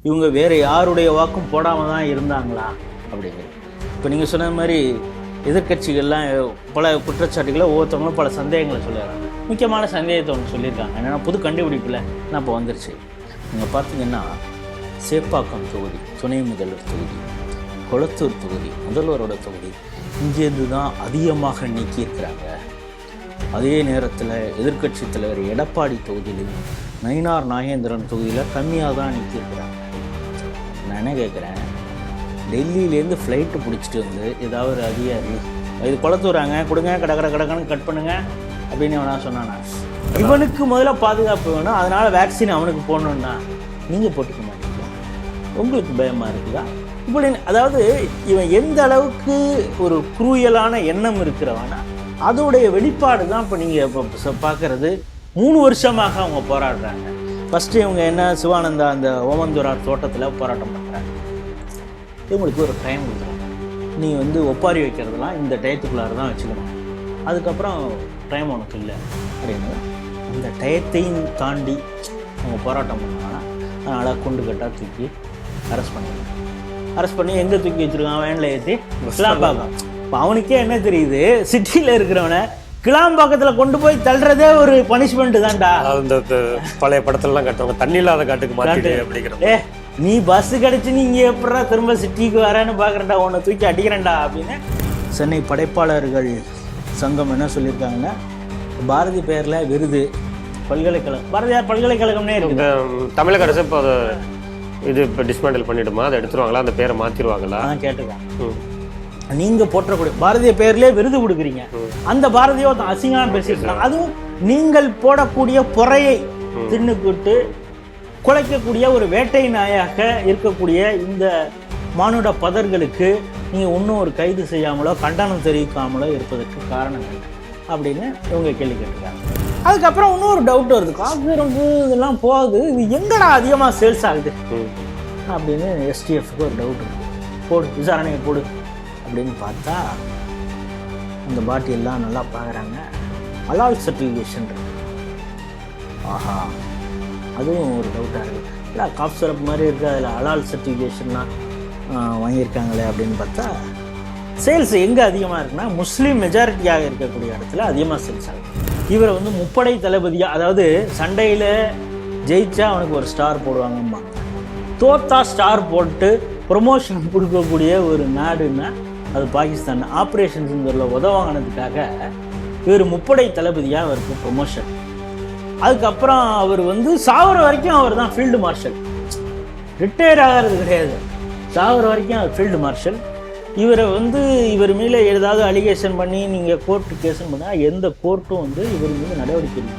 இவங்க வேறு யாருடைய வாக்கும் போடாமல் தான் இருந்தாங்களா அப்படிங்கிறது. இப்போ நீங்கள் சொன்ன மாதிரி எதிர்கட்சிகள்லாம் பல குற்றச்சாட்டுகளை ஒவ்வொருத்தவங்களும் பல சந்தேகங்களை சொல்லிடுறாங்க. முக்கியமான சந்தேகத்தை ஒன்று சொல்லியிருக்காங்க. என்னென்னா புது கண்டுபிடிப்பில் நான் இப்போ வந்துருச்சு. நீங்கள் பார்த்தீங்கன்னா சேப்பாக்கம் தொகுதி, துணை முதல்வர் தொகுதி, கொளத்தூர் தொகுதி, முதல்வரோட தொகுதி, இங்கேருந்து தான் அதிகமாக நீக்கியிருக்கிறாங்க. அதே நேரத்தில் எதிர்க்கட்சி தலைவர் எடப்பாடி தொகுதியிலையும் நயினார் நாகேந்திரன் தொகுதியில் கம்மியாக தான் நீக்கியிருக்கிறாங்க. நான் என்ன கேட்குறேன், டெல்லியிலேருந்து ஃப்ளைட்டு பிடிச்சிட்டு வந்து ஏதாவது ஒரு அதிகாரி இது கொளத்தூராங்க கொடுங்க கடற்கன்னு கட் பண்ணுங்க அப்படின்னு அவனா சொன்னானா? இவனுக்கு முதல்ல பாதுகாப்பு வேணும், அதனால் வேக்சின் அவனுக்கு போடணுன்னா நீங்கள் போட்டுக்க மாட்டீங்களா? உங்களுக்கு பயமாக இருக்குதா? இப்படி அதாவது இவன் எந்த அளவுக்கு ஒரு குரூயலான எண்ணம் இருக்கிறவனா அதோடைய வெளிப்பாடு தான் இப்போ நீங்கள் இப்போ பார்க்குறது. 3 வருஷமாக அவங்க போராடுறாங்க. ஃபஸ்ட்டு இவங்க என்ன சிவானந்தா அந்த ஓமந்தூரார் தோட்டத்தில் போராட்டம் பண்ணுறாங்க. இவங்களுக்கு ஒரு டைம் கொடுக்குறாங்க. நீ வந்து ஒப்பாரி வைக்கிறதுலாம் இந்த டயத்துக்குள்ளார தான் வச்சுக்கணும், அதுக்கப்புறம் டைம் உனக்கு இல்லை அப்படின்னு. அந்த டயத்தையும் தாண்டி அவங்க போராட்டம் பண்ணாங்கன்னா அதனால் குண்டு கட்டாக தூக்கி அரெஸ்ட் பண்ணிடுறாங்க. அரெஸ்ட் பண்ணி எங்கே தூக்கி வச்சுருக்கான்? வேனில் ஏற்றி கிளாம்பாக்கம். இப்போ அவனுக்கே என்ன தெரியுது, சிட்டியில் இருக்கிறவனை கிளாம்பாக்கத்தில் கொண்டு போய் தள்ளுறதே ஒரு பனிஷ்மெண்ட் தான்டா. அந்த பழைய படத்துலலாம் கட்டுவாங்க, தண்ணி இல்லாத காட்டுக்கு மாட்டிட்டு அப்படிங்கிற. நீ பஸ்ஸு கிடச்சி நீ இங்கே எப்படா திரும்ப சிட்டிக்கு வரேன்னு பார்க்குறேன்டா, உன்னை தூக்கி அடிக்கிறேன்டா அப்படின்னு. சென்னை படைப்பாளர்கள் சங்கம் என்ன சொல்லியிருக்காங்கன்னா, பாரதி பெயரில் விருது பல்கலைக்கழகம், பாரதியார் பல்கலைக்கழகம்னே இருக்குது. தமிழக அரசு இப்போ அதை இது இப்போ டிஸ்மேண்டில் பண்ணிவிடுமா? அதை எடுத்துருவாங்களா? அந்த பேரை மாற்றிடுவாங்களா? அதான் கேட்டுருக்காங்க. நீங்கள் போற்றக்கூடிய பாரதிய பெயர்லேயே விருது கொடுக்குறீங்க, அந்த பாரதியோ அசிங்கமாக பேசியிருக்காங்க. அதுவும் நீங்கள் போடக்கூடிய பொறையை தின்னுக்கிட்டு குலைக்கக்கூடிய ஒரு வேட்டை நாயாக இருக்கக்கூடிய இந்த மானுட பதர்களுக்கு நீங்கள் இன்னும் ஒரு கைது செய்யாமலோ கண்டனம் தெரிவிக்காமலோ இருப்பதற்கு காரணம் என்ன அப்படின்னு இவங்க கேள்வி கேட்டிருக்காங்க. அதுக்கப்புறம் இன்னொரு டவுட் வருது, காப்பிரம்பு இதெல்லாம் போகுது, இது எங்கடா அதிகமாக சேல்ஸ் ஆகுது அப்படின்னு எஸ்டிஎஃப்க்கு ஒரு டவுட் இருக்குது. போடு, விசாரணையை போடு அப்படின்னு பார்த்தா அந்த பாட்டி எல்லாம் நல்லா பார்க்குறாங்க. ஹலால் சர்டிஃபிகேஷன் இருக்கு. ஆஹா, அதுவும் ஒரு டவுட்டாக இருக்குது. இல்லை காஃப் சிரப் மாதிரி இருக்குது, அதில் ஹலால் சர்டிஃபிகேஷன்னா வாங்கியிருக்காங்களே அப்படின்னு பார்த்தா சேல்ஸ் எங்கே அதிகமாக இருக்குன்னா முஸ்லீம் மெஜாரிட்டியாக இருக்கக்கூடிய இடத்துல அதிகமாக சேல்ஸ் ஆகுது. இவரை வந்து முப்படை தளபதியாக, அதாவது சண்டையில் ஜெயிச்சா அவனுக்கு ஒரு ஸ்டார் போடுவாங்கம்பாங்க, தோத்தா ஸ்டார் போட்டு ப்ரொமோஷன் கொடுக்கக்கூடிய ஒரு நாடுன்னா அது பாகிஸ்தான். ஆப்ரேஷன் சிந்தூரில் உதவாங்கினதுக்காக இவர் முப்படை தளபதியாக அவருக்கு ப்ரொமோஷன். அதுக்கப்புறம் அவர் வந்து சாவர வரைக்கும் அவர் தான் ஃபீல்டு மார்ஷல், ரிட்டையர் ஆகிறது கிடையாது, சாவர வரைக்கும் அவர் ஃபீல்டு மார்ஷல். இவரை வந்து இவர் மேலே ஏதாவது அலிகேஷன் பண்ணி நீங்கள் கோர்ட்டு கேஸுன்னு பண்ணால் எந்த கோர்ட்டும் வந்து இவர் மீது நடவடிக்கை இல்லை.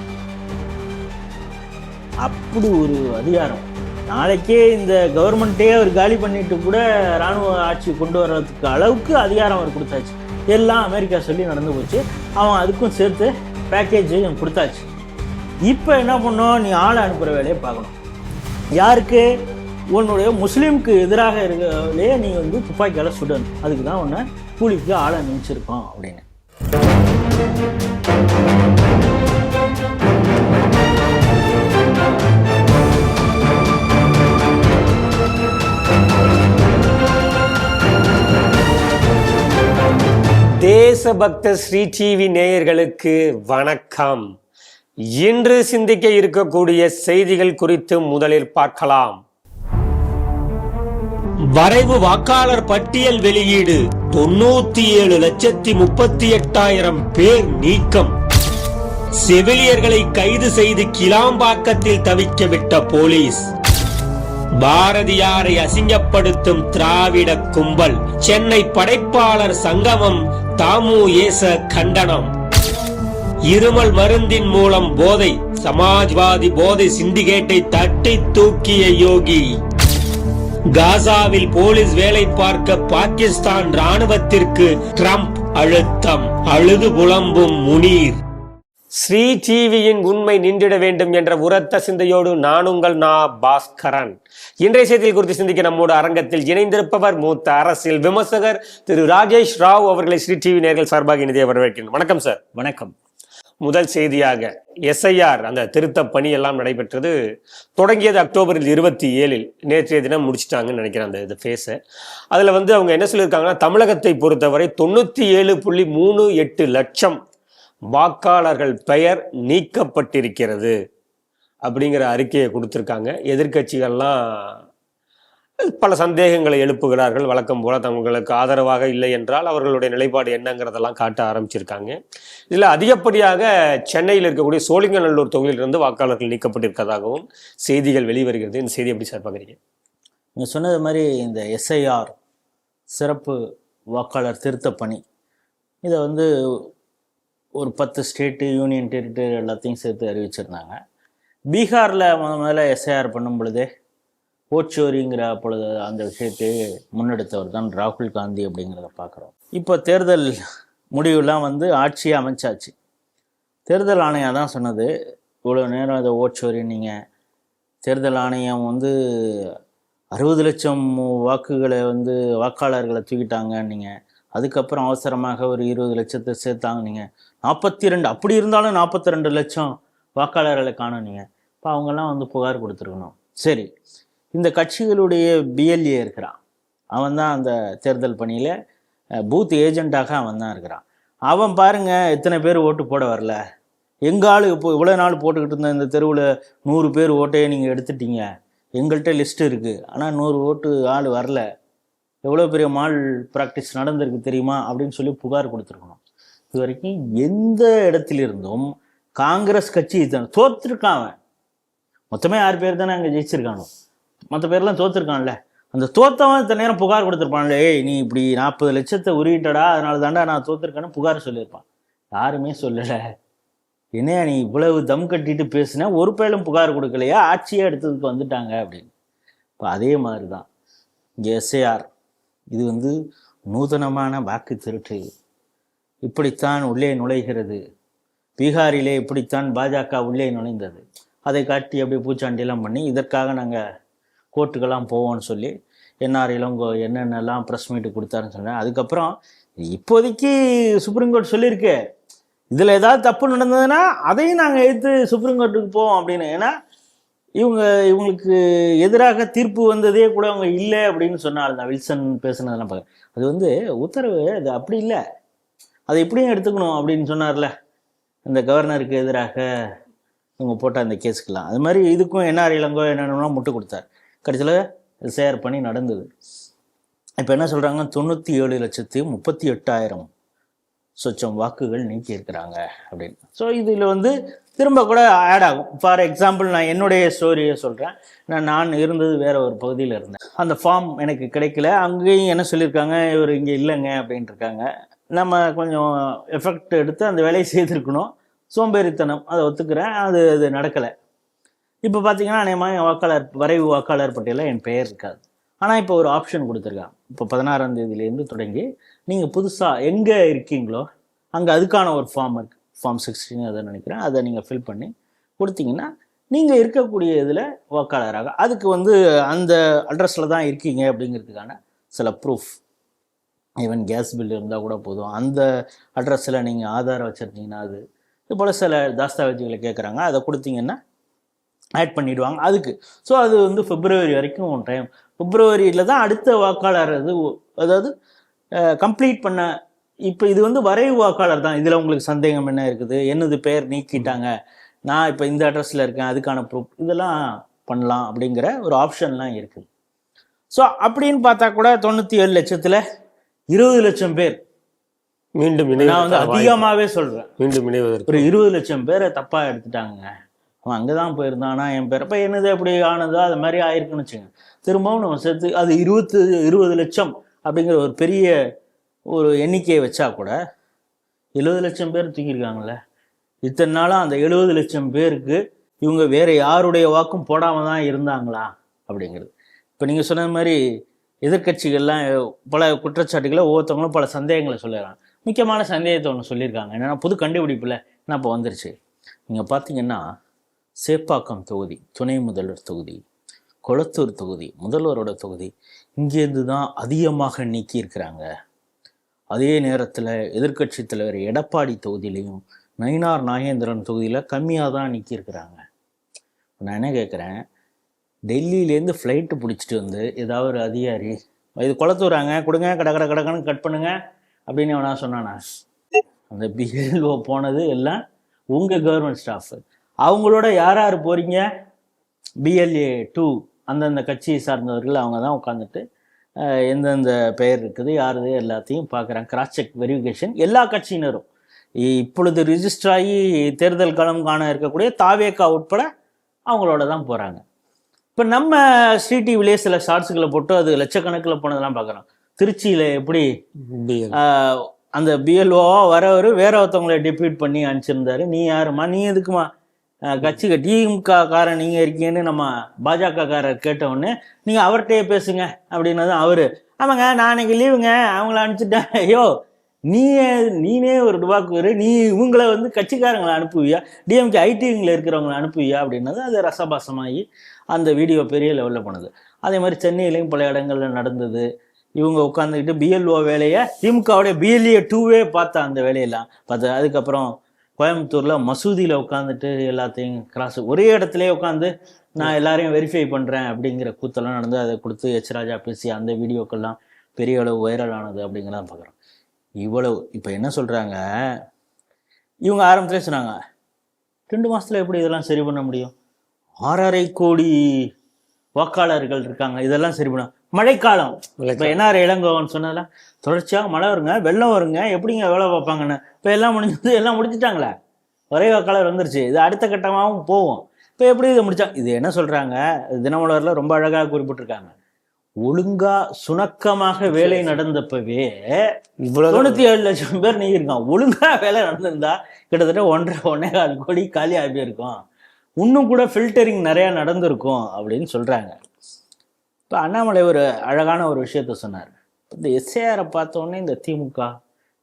அப்படி ஒரு அதிகாரம். நாளைக்கே இந்த கவர்மெண்ட்டே அவர் காலி பண்ணிட்டு கூட இராணுவ ஆட்சி கொண்டு வர்றதுக்கு அளவுக்கு அதிகாரம் அவர் கொடுத்தாச்சு. எல்லாம் அமெரிக்கா சொல்லி நடந்து போச்சு. அவன் அதுக்கும் சேர்த்து பேக்கேஜ் கொடுத்தாச்சு. இப்போ என்ன பண்ணோம், நீ ஆளை அனுப்புகிற வேலையை பார்க்கணும். யாருக்கு? உன்னுடைய முஸ்லீமுக்கு எதிராக இருக்கலே நீ வந்து துப்பாக்கியால் சுடணும். அதுக்கு தான் உன்னை கூலிக்கு ஆளை நினைச்சிருக்கோம் அப்படின்னு. தேசபக்த ஸ்ரீ டிவி நேயர்களுக்கு வணக்கம். இன்று சிந்திக்க இருக்கக்கூடிய செய்திகள் குறித்து முதலில் பார்க்கலாம். வரைவு வாக்காளர் பட்டியல் வெளியீடு, 97,38,000 பேர் நீக்கம். செவிலியர்களை கைது செய்து கிளாம்பாக்கத்தில் தவிக்க விட்ட போலீஸ். பாரதியாரை அசிங்கப்படுத்தும் திராவிட கும்பல். சென்னை படைப்பாளர் சங்கமம் தாமு ஏச கண்டனம். இருமல் மருந்தின் மூலம் போதை, சமாஜ்வாதி போதை சிண்டிகேட்டை தட்டி தூக்கிய யோகி. காசாவில் போலீஸ் வேலை பார்க்க பாகிஸ்தான் ராணுவத்திற்கு ட்ரம்ப் அழுத்தம். அழுது புலம்பும் முனீர். ஸ்ரீ டிவியின் உண்மை நின்றிட வேண்டும் என்ற உரத்த சிந்தையோடு நான் உங்கள் பாஸ்கரன். இன்றைய செய்திகள் குறித்து சிந்திக்க நம்மோடு அரங்கத்தில் இணைந்திருப்பவர் மூத்த அரசியல் விமர்சகர் திரு ராஜேஷ் ராவ் அவர்களை ஸ்ரீ டிவி நேயர்கள் சார்பாக இணைய வரவேற்கிறேன். வணக்கம் சார். வணக்கம். முதல் செய்தியாக எஸ்ஐஆர் அந்த திருத்த பணி எல்லாம் நடைபெற்றது. தொடங்கியது அக்டோபரில் 27. நேற்றைய தினம் முடிச்சிட்டாங்கன்னு நினைக்கிறேன் அந்த இது ஃபேஸை. அதில் அவங்க என்ன சொல்லியிருக்காங்கன்னா, தமிழகத்தை பொறுத்தவரை 97.38 லட்சம் வாக்காளர்கள் பெயர் நீக்கப்பட்டிருக்கிறது அப்படிங்கிற அறிக்கையை கொடுத்துருக்காங்க. எதிர்க்கட்சிகள்லாம் பல சந்தேகங்களை எழுப்புகிறார்கள். வழக்கம் போல தங்களுக்கு ஆதரவாக இல்லை என்றால் அவர்களுடைய நிலைப்பாடு என்னங்கிறதெல்லாம் காட்ட ஆரம்பிச்சிருக்காங்க. இதில் அதிகப்படியாக சென்னையில் இருக்கக்கூடிய சோழிங்கநல்லூர் தொகுதியிலிருந்து வாக்காளர்கள் நீக்கப்பட்டிருக்கிறதாகவும் செய்திகள் வெளிவருகிறது. இந்த செய்தி எப்படி சார் பார்க்குறீங்க? நீங்கள் சொன்னது மாதிரி இந்த எஸ்ஐஆர் சிறப்பு வாக்காளர் திருத்த பணி இதை ஒரு 10 ஸ்டேட்டு, யூனியன் டெரிட்டரி எல்லாத்தையும் சேர்த்து அறிவிச்சிருந்தாங்க. பீகாரில் முதல்ல எஸ்ஐஆர் பண்ணும் பொழுதே ஓட்சோரிங்கிற பொழுது அந்த விஷயத்தை முன்னெடுத்தவர் தான் ராகுல் காந்தி அப்படிங்கிறத பார்க்குறோம். இப்போ தேர்தல் முடிவுலாம் ஆட்சியை அமைச்சாச்சு. தேர்தல் ஆணையம் தான் சொன்னது, இவ்வளோ நேரம் அதை ஓட்சோரி நீங்கள் தேர்தல் ஆணையம் 60 லட்சம் வாக்குகளை வாக்காளர்களை தூக்கிட்டாங்க நீங்கள், அதுக்கப்புறம் அவசரமாக ஒரு 20 லட்சத்தை சேர்த்தாங்க நீங்கள், 42 அப்படி இருந்தாலும் 42 லட்சம் வாக்காளர்களை காணும் நீங்கள். இப்போ அவங்கெல்லாம் புகார் கொடுத்துருக்கணும். சரி, இந்த கட்சிகளுடைய பிஎல்ஏ இருக்கிறான், அவன் தான் அந்த தேர்தல் பணியில் பூத் ஏஜெண்ட்டாக அவன் தான் இருக்கிறான். அவன் பாருங்கள் எத்தனை பேர் ஓட்டு போட வரல, எங்கள் ஆள் இப்போ இவ்வளோ நாள் போட்டுக்கிட்டு இருந்த இந்த தெருவில் 100 பேர் ஓட்டையே நீங்கள் எடுத்துட்டீங்க, எங்கள்கிட்ட லிஸ்ட்டு இருக்குது, ஆனால் 100 ஓட்டு ஆள் வரல, எவ்வளோ பெரிய மால் ப்ராக்டிஸ் நடந்திருக்கு தெரியுமா அப்படின்னு சொல்லி புகார் கொடுத்துருக்கணும். இது வரைக்கும் எந்த இடத்திலிருந்தும் காங்கிரஸ் கட்சி தோற்றுருக்கான். அவன் மொத்தமே 6 பேர் தானே அங்கே ஜெயிச்சிருக்கானோ, மற்ற பேர்லாம் தோற்றுருக்கான்ல. அந்த தோத்தவன் இத்தனை நேரம் புகார் கொடுத்துருப்பான்ல, ஏய் நீ இப்படி 40 லட்சத்தை உருவிட்டடா, அதனால தாண்டா நான் தோற்றுருக்கேன்னு புகார் சொல்லியிருப்பான். யாருமே சொல்லலை. என்னையா நீ இவ்வளவு தம் கட்டிட்டு பேசுன, ஒரு பேரும் புகார் கொடுக்கலையா, ஆட்சியே எடுத்ததுக்கு வந்துட்டாங்க அப்படின்னு. இப்போ அதே மாதிரி தான் இங்கே எஸ்ஐஆர் இது நூதனமான வாக்கு திருட்டு, இப்படித்தான் உள்ளே நுழைகிறது. பீகாரிலே இப்படித்தான் பாஜக உள்ளே நுழைந்தது. அதை காட்டி அப்படியே பூச்சாண்டியெல்லாம் பண்ணி இதற்காக நாங்கள் கோர்ட்டுக்கெல்லாம் போவோம்னு சொல்லி என்ஆர் இளங்கோ என்னென்னலாம் ப்ரெஸ் மீட்டு கொடுத்தாருன்னு சொன்னேன். அதுக்கப்புறம் இப்போதைக்கு சுப்ரீம் கோர்ட் சொல்லியிருக்கு, இதில் ஏதாவது தப்பு நடந்ததுன்னா அதையும் நாங்கள் எடுத்து சுப்ரீம் கோர்ட்டுக்கு போவோம் அப்படின்னு. ஏன்னா இவங்களுக்கு எதிராக தீர்ப்பு வந்ததே கூட அவங்க இல்லை அப்படின்னு சொன்னார். அந்த வில்சன் பேசுனதெல்லாம் பார்க்க அது உத்தரவு, அது அப்படி இல்லை, அதை எப்படியும் எடுத்துக்கணும் அப்படின்னு சொன்னார்ல இந்த கவர்னருக்கு எதிராக இவங்க போட்ட அந்த கேஸுக்கெல்லாம். அது மாதிரி இதுக்கும் என்ஆர் இளங்கோ என்னென்னா முட்டு கொடுத்தார். கடைசியில் ஷேர் பண்ணி நடந்தது. இப்போ என்ன சொல்கிறாங்க, 97,38,000 சொச்சம் வாக்குகள் நீக்கி இருக்கிறாங்க அப்படின்னு. ஸோ இதில் திரும்ப கூட ஆட் ஆகும். ஃபார் எக்ஸாம்பிள் நான் என்னுடைய ஸ்டோரியை சொல்கிறேன். நான் இருந்தது வேற ஒரு பகுதியில் இருந்தேன். அந்த ஃபார்ம் எனக்கு கிடைக்கல. அங்கேயும் என்ன சொல்லியிருக்காங்க, இவர் இங்கே இல்லைங்க அப்படின்ட்டு இருக்காங்க. நம்ம கொஞ்சம் எஃபெக்ட் எடுத்து அந்த வேலையை செய்திருக்கணும். சோம்பேறித்தனம், அதை ஒத்துக்கிறேன். அது நடக்கலை. இப்போ பார்த்தீங்கன்னா அநேகமாக வரைவு வாக்காளர் பட்டியலில் என் பெயர் இருக்காது. ஆனால் இப்போ ஒரு ஆப்ஷன் கொடுத்துருக்காங்க. இப்போ 16ஆம் தேதியிலேருந்து தொடங்கி நீங்கள் புதுசாக எங்கே இருக்கீங்களோ அங்கே அதுக்கான ஒரு ஃபார்ம் இருக்குது, ஃபார்ம் 16 அதை நினைக்கிறேன். அதை நீங்கள் ஃபில் பண்ணி கொடுத்தீங்கன்னா நீங்கள் இருக்கக்கூடிய இதில் வாக்காளராக அதுக்கு அந்த அட்ரஸில் தான் இருக்கீங்க அப்படிங்கிறதுக்கான சில ப்ரூஃப், ஈவன் கேஸ் பில் இருந்தால் கூட போதும். அந்த அட்ரஸில் நீங்கள் ஆதாரம் வச்சுருந்தீங்கன்னா இது போல் சில தாஸ்தாவேஜுகளை கேட்குறாங்க, அதை கொடுத்தீங்கன்னா ஆட் பண்ணிவிடுவாங்க அதுக்கு. ஸோ அது பிப்ரவரி வரைக்கும் டைம். பிப்ரவரியில் தான் அடுத்த வாக்காளர் அதாவது கம்ப்ளீட் பண்ண. இப்போ இது வரைவு வாக்காளர் தான். இதில் உங்களுக்கு சந்தேகம் என்ன இருக்குது, என்னது பேர் நீக்கிட்டாங்க, நான் இப்போ இந்த அட்ரஸில் இருக்கேன், அதுக்கான ப்ரூஃப் இதெல்லாம் பண்ணலாம் அப்படிங்கிற ஒரு ஆப்ஷன்லாம் இருக்குது. ஸோ அப்படின்னு பார்த்தா கூட 97 லட்சத்தில் 20 லட்சம் பேர் மீண்டும் நான் அதிகமாகவே சொல்கிறேன், மீண்டும் ஒரு 20 லட்சம் பேரை தப்பாக எடுத்துட்டாங்க. அவன் அங்கே தான் போயிருந்தானா என் பேர், இப்போ என்னது எப்படி ஆனதோ அது மாதிரி ஆயிருக்குன்னு வச்சுங்க. திரும்பவும் நம்ம சேர்த்து அது 20 லட்சம் அப்படிங்கிற ஒரு பெரிய ஒரு எண்ணிக்கையை வச்சா கூட 70 லட்சம் பேர் தூக்கியிருக்காங்களே. இத்தனை நாளும் அந்த 70 லட்சம் பேருக்கு இவங்க வேற யாருடைய வாக்கும் போடாமல் தான் இருந்தாங்களா அப்படிங்கிறது. இப்போ நீங்கள் சொன்ன மாதிரி எதிர்கட்சிகள்லாம் பல குற்றச்சாட்டுகளை ஒவ்வொருத்தவங்களும் பல சந்தேகங்களை சொல்லிடுறாங்க. முக்கியமான சந்தேகத்தை ஒன்று சொல்லியிருக்காங்க. என்னென்னா புது கண்டுபிடிப்பில் என்ன இப்போ வந்துருச்சு. நீங்கள் பார்த்தீங்கன்னா சேப்பாக்கம் தொகுதி, துணை முதல்வர் தொகுதி, கொளத்தூர் தொகுதி, முதல்வரோட தொகுதி, இங்கேருந்து தான் அதிகமாக நீக்கியிருக்கிறாங்க. அதே நேரத்தில் எதிர்கட்சி தலைவர் எடப்பாடி தொகுதியிலையும் நயினார் நாகேந்திரன் தொகுதியில் கம்மியாக தான் நிற்கிருக்கிறாங்க. நான் என்ன கேட்குறேன், டெல்லியிலேருந்து ஃப்ளைட்டு பிடிச்சிட்டு வந்து ஏதாவது ஒரு அதிகாரி இது குளத்துறாங்க கொடுங்க கடக்கன்னு கட் பண்ணுங்க அப்படின்னு வேணா சொன்னானா? அந்த பிஎல்ஓ போனது எல்லாம் உங்கள் கவர்மெண்ட் ஸ்டாஃபு. அவங்களோட யார் யார் போகிறீங்க, BLA 2 அந்தந்த கட்சியை சார்ந்தவர்கள் அவங்க தான் உட்காந்துட்டு எந்தெந்த பெயர் இருக்குது யாருது எல்லாத்தையும் பார்க்குறாங்க. கிராஸ் செக் வெரிஃபிகேஷன் எல்லா கட்சியினரும். இப்பொழுது ரிஜிஸ்டர் ஆகி தேர்தல் களம் காண இருக்கக்கூடிய தாவேக்கா உட்பட அவங்களோட தான் போகிறாங்க. இப்போ நம்ம ஸ்ரீ டிவிலே சில ஷார்ட்ஸுகளை போட்டு அது லட்சக்கணக்கில் போனதெல்லாம் பார்க்குறோம். திருச்சியில் எப்படி அந்த பிஎல்ஓவா வரவர் வேற ஒருத்தவங்களை டெபியூட் பண்ணி அனுப்பிச்சிருந்தாரு. நீ யாருமா, நீ எதுக்குமா கட்சிக்கு டிஎம்கா காரன் நீங்கள் இருக்கீங்கன்னு நம்ம பாஜக காரர் கேட்டவுடனே நீங்கள் அவர்கிட்டயே பேசுங்க அப்படின்னதும் அவரு ஆமாங்க நான் அன்னைக்கு லீவுங்க அவங்கள அனுப்பிச்சிட்டேன். ஐயோ நீனே ஒரு டுபாக்கு நீ இவங்களை வந்து கட்சிக்காரங்களை அனுப்புவியா, டிஎம்கே ஐடிவிங்கில் இருக்கிறவங்களை அனுப்புவியா அப்படின்னது அது ரசபாசமாகி அந்த வீடியோ பெரிய லெவலில் போனது. அதே மாதிரி சென்னையிலையும் பல இடங்கள்ல நடந்தது. இவங்க உட்காந்துக்கிட்டு பிஎல்ஓ வேலையை திமுகவுடைய BLA 2 பார்த்த அந்த வேலையெல்லாம் பார்த்து அதுக்கப்புறம் கோயம்புத்தூரில் மசூதியில் உட்காந்துட்டு எல்லாத்தையும் கிராஸ் ஒரே இடத்துலையே உட்காந்து நான் எல்லாரையும் வெரிஃபை பண்ணுறேன் அப்படிங்கிற கூத்தெல்லாம் நடந்து அதை கொடுத்து ராஜா பேசி அந்த வீடியோக்கெல்லாம் பெரிய அளவு வைரல் ஆனது அப்படிங்கிறதான் பார்க்குறோம். இவ்வளவு இப்போ என்ன சொல்கிறாங்க, இவங்க ஆரம்பத்திலே சொன்னாங்க 2 மாதத்தில் எப்படி இதெல்லாம் சரி பண்ண முடியும், 6.5 கோடி வாக்காளர்கள் இருக்காங்க, இதெல்லாம் சரி பண்ண மழைக்காலம். இப்போ NR இளங்கோவன் சொன்னதெல்லாம் தொடர்ச்சியாக மழை வருங்க வெள்ளம் வருங்க எப்படிங்க வேலை பார்ப்பாங்கன்னு. இப்போ எல்லாம் முடிஞ்சது, எல்லாம் முடிச்சுட்டாங்களே, ஒரே வாக்காளர் வந்துருச்சு, இது அடுத்த கட்டமாகவும் போவோம். இப்போ எப்படி இதை முடிச்சாங்க, இது என்ன சொல்கிறாங்க, தினமலரில் ரொம்ப அழகாக குறிப்பிட்டிருக்காங்க. ஒழுங்கா சுணக்கமாக வேலை நடந்தப்பவே 97 லட்சம் பேர் நீங்கிருக்கான். ஒழுங்கா வேலை நடந்திருந்தா கிட்டத்தட்ட 1.5 கோடி காலி ஆகி இருக்கும், இன்னும் கூட ஃபில்டரிங் நிறையா நடந்திருக்கும் அப்படின்னு சொல்கிறாங்க. இப்போ அண்ணாமலை ஒரு அழகான ஒரு விஷயத்த சொன்னார். இந்த SARஐ பார்த்தோன்னே இந்த திமுக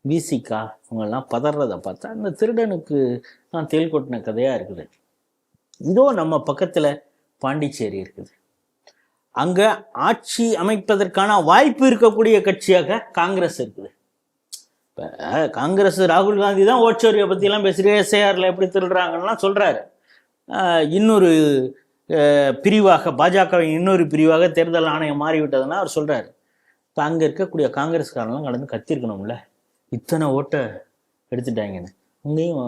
விசிக இவங்கெல்லாம் பதறதை பார்த்தா அந்த திருடனுக்கு நான் தேல் கொட்டின கதையாக இருக்குது. இதோ நம்ம பக்கத்தில் பாண்டிச்சேரி இருக்குது, அங்கே ஆட்சி அமைப்பதற்கான வாய்ப்பு இருக்கக்கூடிய கட்சியாக காங்கிரஸ் இருக்குது. இப்போ காங்கிரஸ் ராகுல் காந்தி தான் ஓட்சோரியை பற்றிலாம் பேசுகிற SARல எப்படி திருடுறாங்கலாம் சொல்கிறாரு. இன்னொரு பிரிவாக பாஜகவின் இன்னொரு பிரிவாக தேர்தல் ஆணையம் மாறிவிட்டதுன்னா அவர் சொல்கிறாரு. இப்போ அங்கே இருக்கக்கூடிய காங்கிரஸ்காரெல்லாம் கடந்து கத்திருக்கணும்ல, இத்தனை ஓட்டை எடுத்துட்டாங்கன்னு. அங்கேயும்